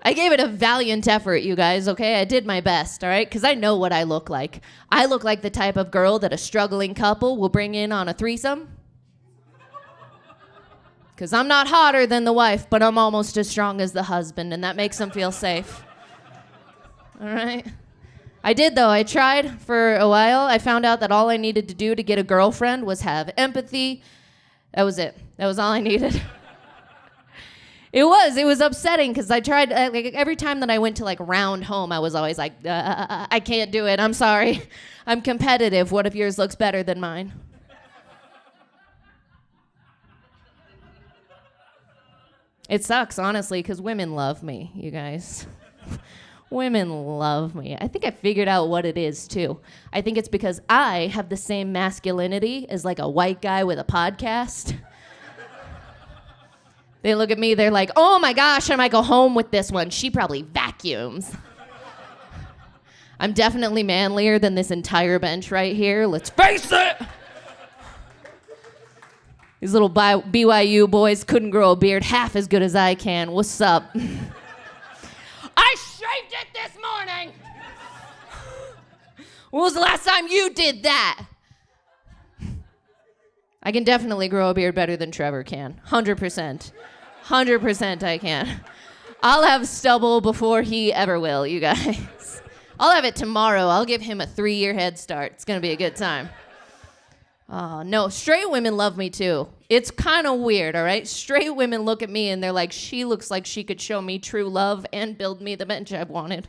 I gave it a valiant effort, you guys, okay? I did my best, all right? Because I know what I look like. I look like the type of girl that a struggling couple will bring in on a threesome. Because I'm not hotter than the wife, but I'm almost as strong as the husband, and that makes them feel safe. All right? I did, though. I tried for a while. I found out that all I needed to do to get a girlfriend was have empathy. That was it. That was all I needed. It was upsetting because I tried, like, every time that I went to, like, round home, I was always like, I can't do it. I'm sorry. I'm competitive. What if yours looks better than mine? It sucks, honestly, because women love me, you guys. Women love me. I think I figured out what it is, too. I think it's because I have the same masculinity as, like, a white guy with a podcast. They look at me, they're like, oh my gosh, I might go home with this one. She probably vacuums. I'm definitely manlier than this entire bench right here. Let's face it! These little BYU boys couldn't grow a beard half as good as I can. What's up? I shaved it this morning! When was the last time you did that? I can definitely grow a beard better than Trevor can. 100%. 100% I can. I'll have stubble before he ever will, you guys. I'll have it tomorrow. I'll give him a 3-year head start. It's going to be a good time. Oh, no, straight women love me too. It's kind of weird, all right? Straight women look at me and they're like, she looks like she could show me true love and build me the bench I've wanted.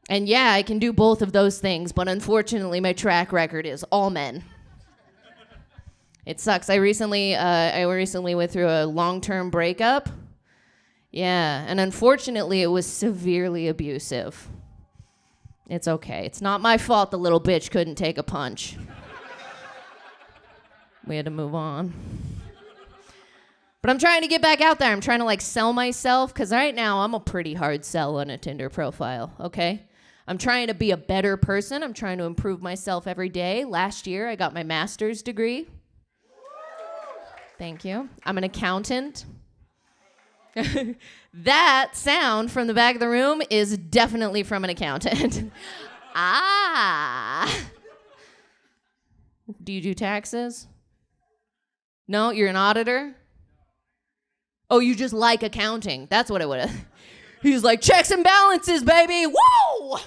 And yeah, I can do both of those things, but unfortunately my track record is all men. It sucks. I recently went through a long-term breakup. Yeah, and unfortunately it was severely abusive. It's okay. It's not my fault the little bitch couldn't take a punch. We had to move on. But I'm trying to get back out there. I'm trying to like sell myself because right now I'm a pretty hard sell on a Tinder profile, okay? I'm trying to be a better person. I'm trying to improve myself every day. Last year, I got my master's degree. Thank you. I'm an accountant. That sound from the back of the room is definitely from an accountant. Do you do taxes? No, you're an auditor? Oh, you just like accounting. That's what it would have. He's like, checks and balances, baby. Woo!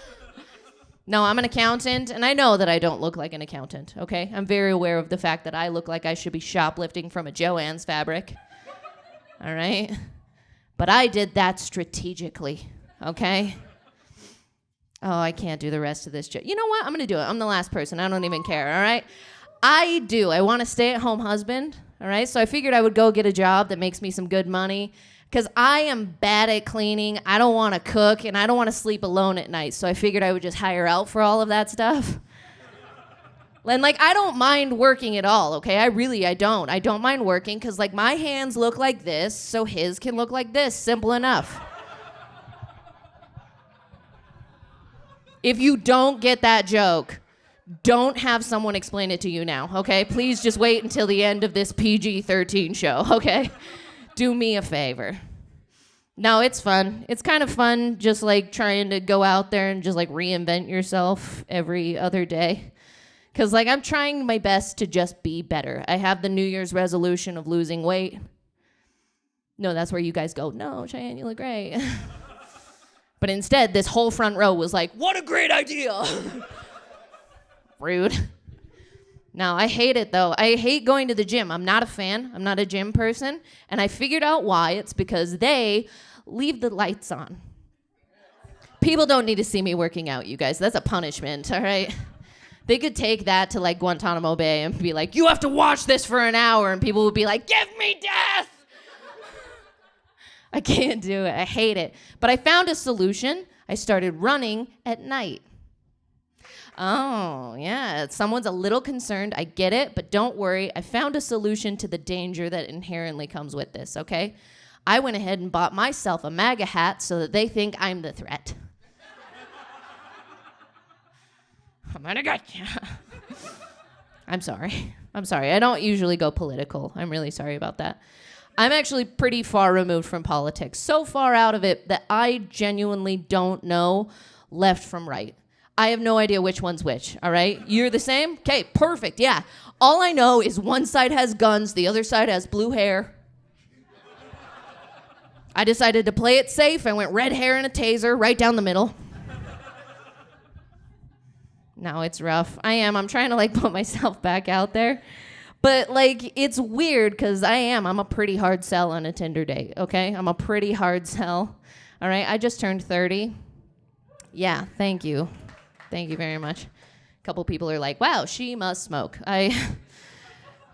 No, I'm an accountant, and I know that I don't look like an accountant, okay? I'm very aware of the fact that I look like I should be shoplifting from a Joann's fabric. All right? But I did that strategically, okay? Oh, I can't do the rest of this joke. You know what? I'm going to do it. I'm the last person. I don't even care, all right? I want a stay-at-home husband, all right? So I figured I would go get a job that makes me some good money because I am bad at cleaning. I don't want to cook, and I don't want to sleep alone at night. So I figured I would just hire out for all of that stuff. And, like, I don't mind working at all, okay? I don't. I don't mind working because, like, my hands look like this, so his can look like this. Simple enough. If you don't get that joke, don't have someone explain it to you now, okay? Please just wait until the end of this PG-13 show, okay? Do me a favor. No, it's fun. It's kind of fun just like trying to go out there and just like reinvent yourself every other day. Because like I'm trying my best to just be better. I have the New Year's resolution of losing weight. No, that's where you guys go, no, Cheyenne, you look great. But instead, this whole front row was like, what a great idea. Rude. No, I hate it though. I hate going to the gym. I'm not a fan. I'm not a gym person. And I figured out why. It's because they leave the lights on. People don't need to see me working out, you guys. That's a punishment, all right? They could take that to like Guantanamo Bay and be like, you have to watch this for an hour. And people would be like, give me death. I can't do it. I hate it. But I found a solution. I started running at night. Oh, yeah. Someone's a little concerned. I get it, but don't worry. I found a solution to the danger that inherently comes with this, okay? I went ahead and bought myself a MAGA hat so that they think I'm the threat. I'm gonna get you. I'm sorry. I don't usually go political. I'm really sorry about that. I'm actually pretty far removed from politics. So far out of it that I genuinely don't know left from right. I have no idea which one's which, all right? You're the same? Okay, perfect, yeah. All I know is one side has guns, the other side has blue hair. I decided to play it safe. I went red hair and a taser right down the middle. No, it's rough. I'm trying to like put myself back out there. But like, it's weird because I'm a pretty hard sell on a Tinder date, okay? I'm a pretty hard sell, all right? I just turned 30. Yeah, thank you. Thank you very much. A couple people are like, wow, she must smoke.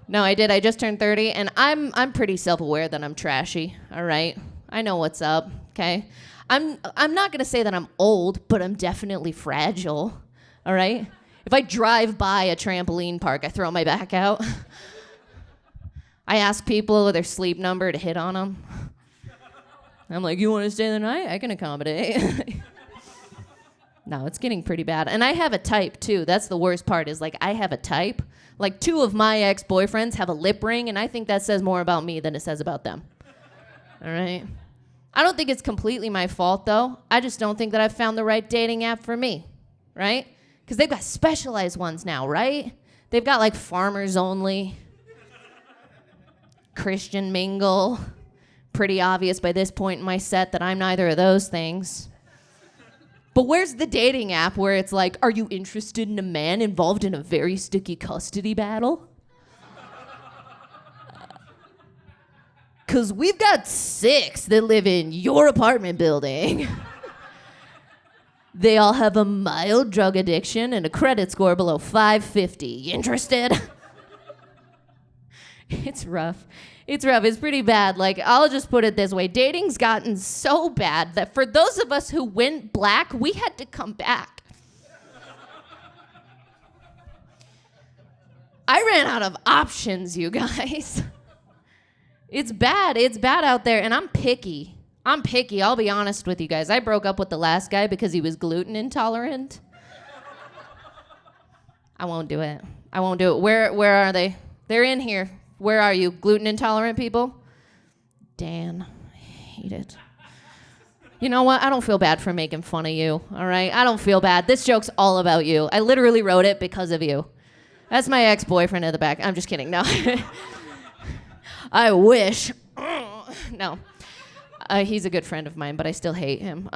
No, I did. I just turned 30, and I'm pretty self-aware that I'm trashy, all right? I know what's up, okay? I'm not going to say that I'm old, but I'm definitely fragile, all right? If I drive by a trampoline park, I throw my back out. I ask people their sleep number to hit on them. I'm like, you want to stay the night? I can accommodate. No, it's getting pretty bad. And I have a type, too. That's the worst part is, like, I have a type. Like, 2 of my ex-boyfriends have a lip ring, and I think that says more about me than it says about them. All right? I don't think it's completely my fault, though. I just don't think that I've found the right dating app for me, right? Because they've got specialized ones now, right? They've got, like, farmers only, Christian mingle. Pretty obvious by this point in my set that I'm neither of those things. But where's the dating app where it's like, are you interested in a man involved in a very sticky custody battle? Because we've got 6 that live in your apartment building. They all have a mild drug addiction and a credit score below 550. Interested? It's rough. It's rough. It's pretty bad. Like, I'll just put it this way. Dating's gotten so bad that for those of us who went black, we had to come back. I ran out of options, you guys. It's bad. It's bad out there, and I'm picky. I'll be honest with you guys. I broke up with the last guy because he was gluten intolerant. I won't do it. Where are they? They're in here. Where are you? Gluten intolerant people? Dan. I hate it. You know what? I don't feel bad for making fun of you, all right? I don't feel bad. This joke's all about you. I literally wrote it because of you. That's my ex-boyfriend at the back. I'm just kidding. No. I wish. No. He's a good friend of mine, but I still hate him.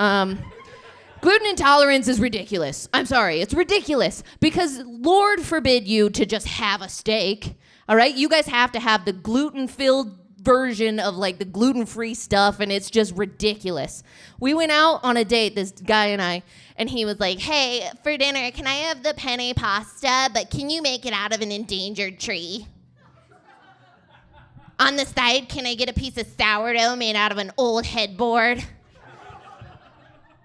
Gluten intolerance is ridiculous. I'm sorry. It's ridiculous because Lord forbid you to just have a steak, all right? You guys have to have the gluten-filled version of like the gluten-free stuff, and it's just ridiculous. We went out on a date, this guy and I, and he was like, hey, for dinner, can I have the penne pasta, but can you make it out of an endangered tree? On the side, can I get a piece of sourdough made out of an old headboard?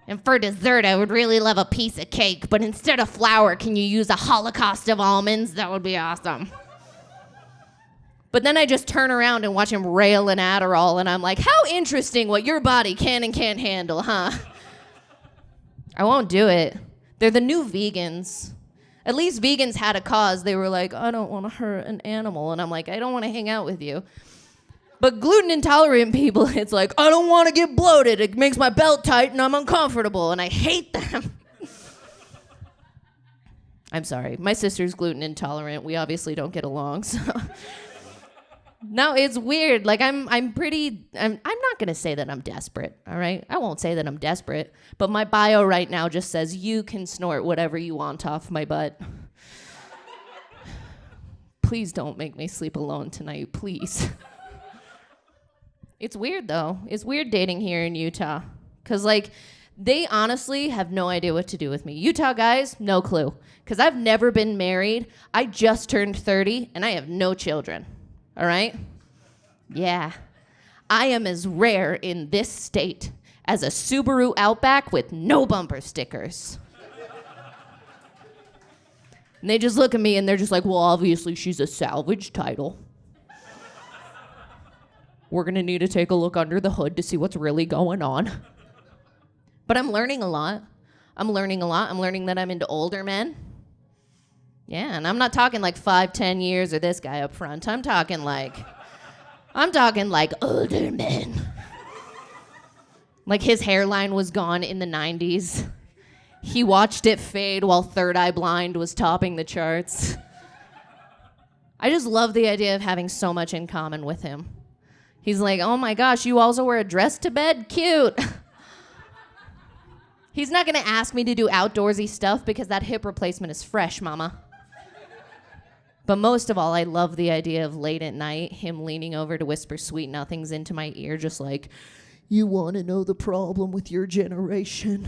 And for dessert, I would really love a piece of cake, but instead of flour, can you use a holocaust of almonds? That would be awesome. But then I just turn around and watch him rail an Adderall, and I'm like, how interesting what your body can and can't handle, huh? I won't do it. They're the new vegans. At least vegans had a cause. They were like, I don't want to hurt an animal. And I'm like, I don't want to hang out with you. But gluten intolerant people, it's like, I don't want to get bloated. It makes my belt tight and I'm uncomfortable. And I hate them. I'm sorry. My sister's gluten intolerant. We obviously don't get along. So. No, it's weird. Like I'm not going to say that I'm desperate, all right? I won't say that I'm desperate, but my bio right now just says you can snort whatever you want off my butt. Please don't make me sleep alone tonight, please. It's weird though. It's weird dating here in Utah cuz like they honestly have no idea what to do with me. Utah guys, no clue. Cuz I've never been married. I just turned 30 and I have no children. All right? Yeah. I am as rare in this state as a Subaru Outback with no bumper stickers. And they just look at me and they're just like, well, obviously she's a salvage title. We're going to need to take a look under the hood to see what's really going on. But I'm learning a lot. I'm learning that I'm into older men. Yeah, and I'm not talking like 5-10 years or this guy up front. I'm talking like older men. Like his hairline was gone in the 90s. He watched it fade while Third Eye Blind was topping the charts. I just love the idea of having so much in common with him. He's like, oh my gosh, you also wear a dress to bed? Cute. He's not gonna ask me to do outdoorsy stuff because that hip replacement is fresh, mama. But most of all, I love the idea of late at night, him leaning over to whisper sweet nothings into my ear, just like, you want to know the problem with your generation?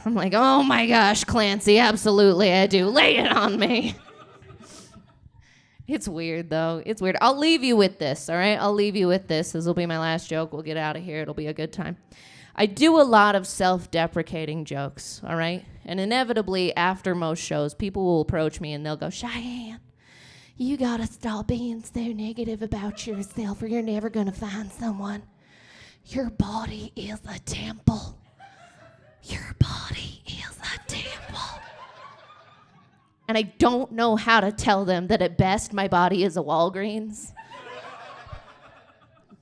I'm like, oh my gosh, Clancy, absolutely I do. Lay it on me. It's weird, though. It's weird. I'll leave you with this, all right? I'll leave you with this. This will be my last joke. We'll get out of here. It'll be a good time. I do a lot of self-deprecating jokes, all right? And inevitably, after most shows, people will approach me and they'll go, Cheyenne, you gotta stop being so negative about yourself or you're never gonna find someone. Your body is a temple. Your body is a temple. And I don't know how to tell them that at best my body is a Walgreens.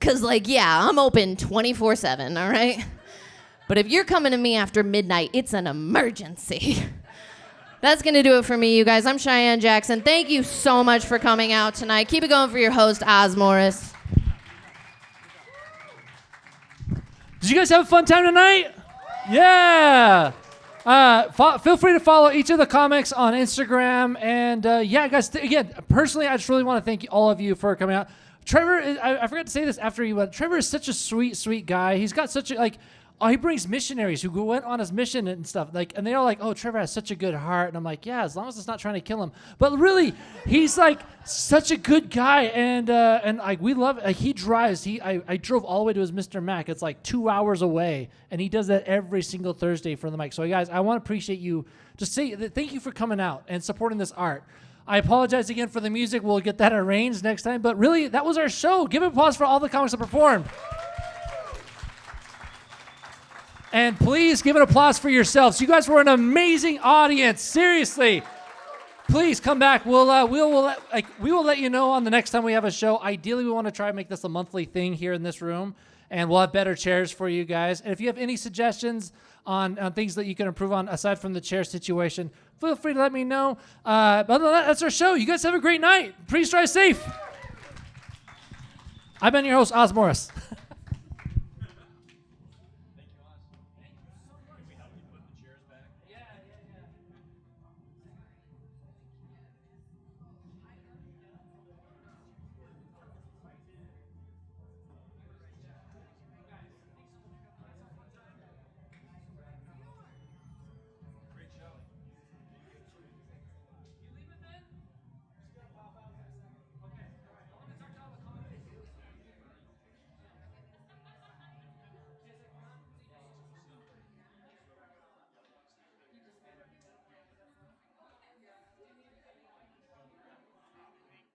Cause like, yeah, I'm open 24/7, all right? But if you're coming to me after midnight, it's an emergency. That's going to do it for me, you guys. I'm Cheyenne Jackson. Thank you so much for coming out tonight. Keep it going for your host, Oz Morris. Did you guys have a fun time tonight? Yeah. Feel free to follow each of the comics on Instagram. And yeah, guys, again, personally, I just really want to thank all of you for coming out. Trevor, I forgot to say this after you went. Trevor is such a sweet, sweet guy. He's got such a, like, Oh, he brings missionaries who went on his mission and stuff. Like, and they're all like, "Oh, Trevor has such a good heart." And I'm like, "Yeah, as long as it's not trying to kill him." But really, he's like such a good guy, and like we love. He drives. I drove all the way to his Mr. Mac. It's like 2 hours away, and he does that every single Thursday for the mic. So guys, I want to appreciate you. Just say thank you for coming out and supporting this art. I apologize again for the music. We'll get that arranged next time. But really, that was our show. Give an applause for all the comics that performed. And please give an applause for yourselves. You guys were an amazing audience. Seriously. Please come back. We will let you know on the next time we have a show. Ideally, we want to try and make this a monthly thing here in this room. And we'll have better chairs for you guys. And if you have any suggestions on things that you can improve on aside from the chair situation, feel free to let me know. But other than that, that's our show. You guys have a great night. Please drive safe. I've been your host, Oz Morris.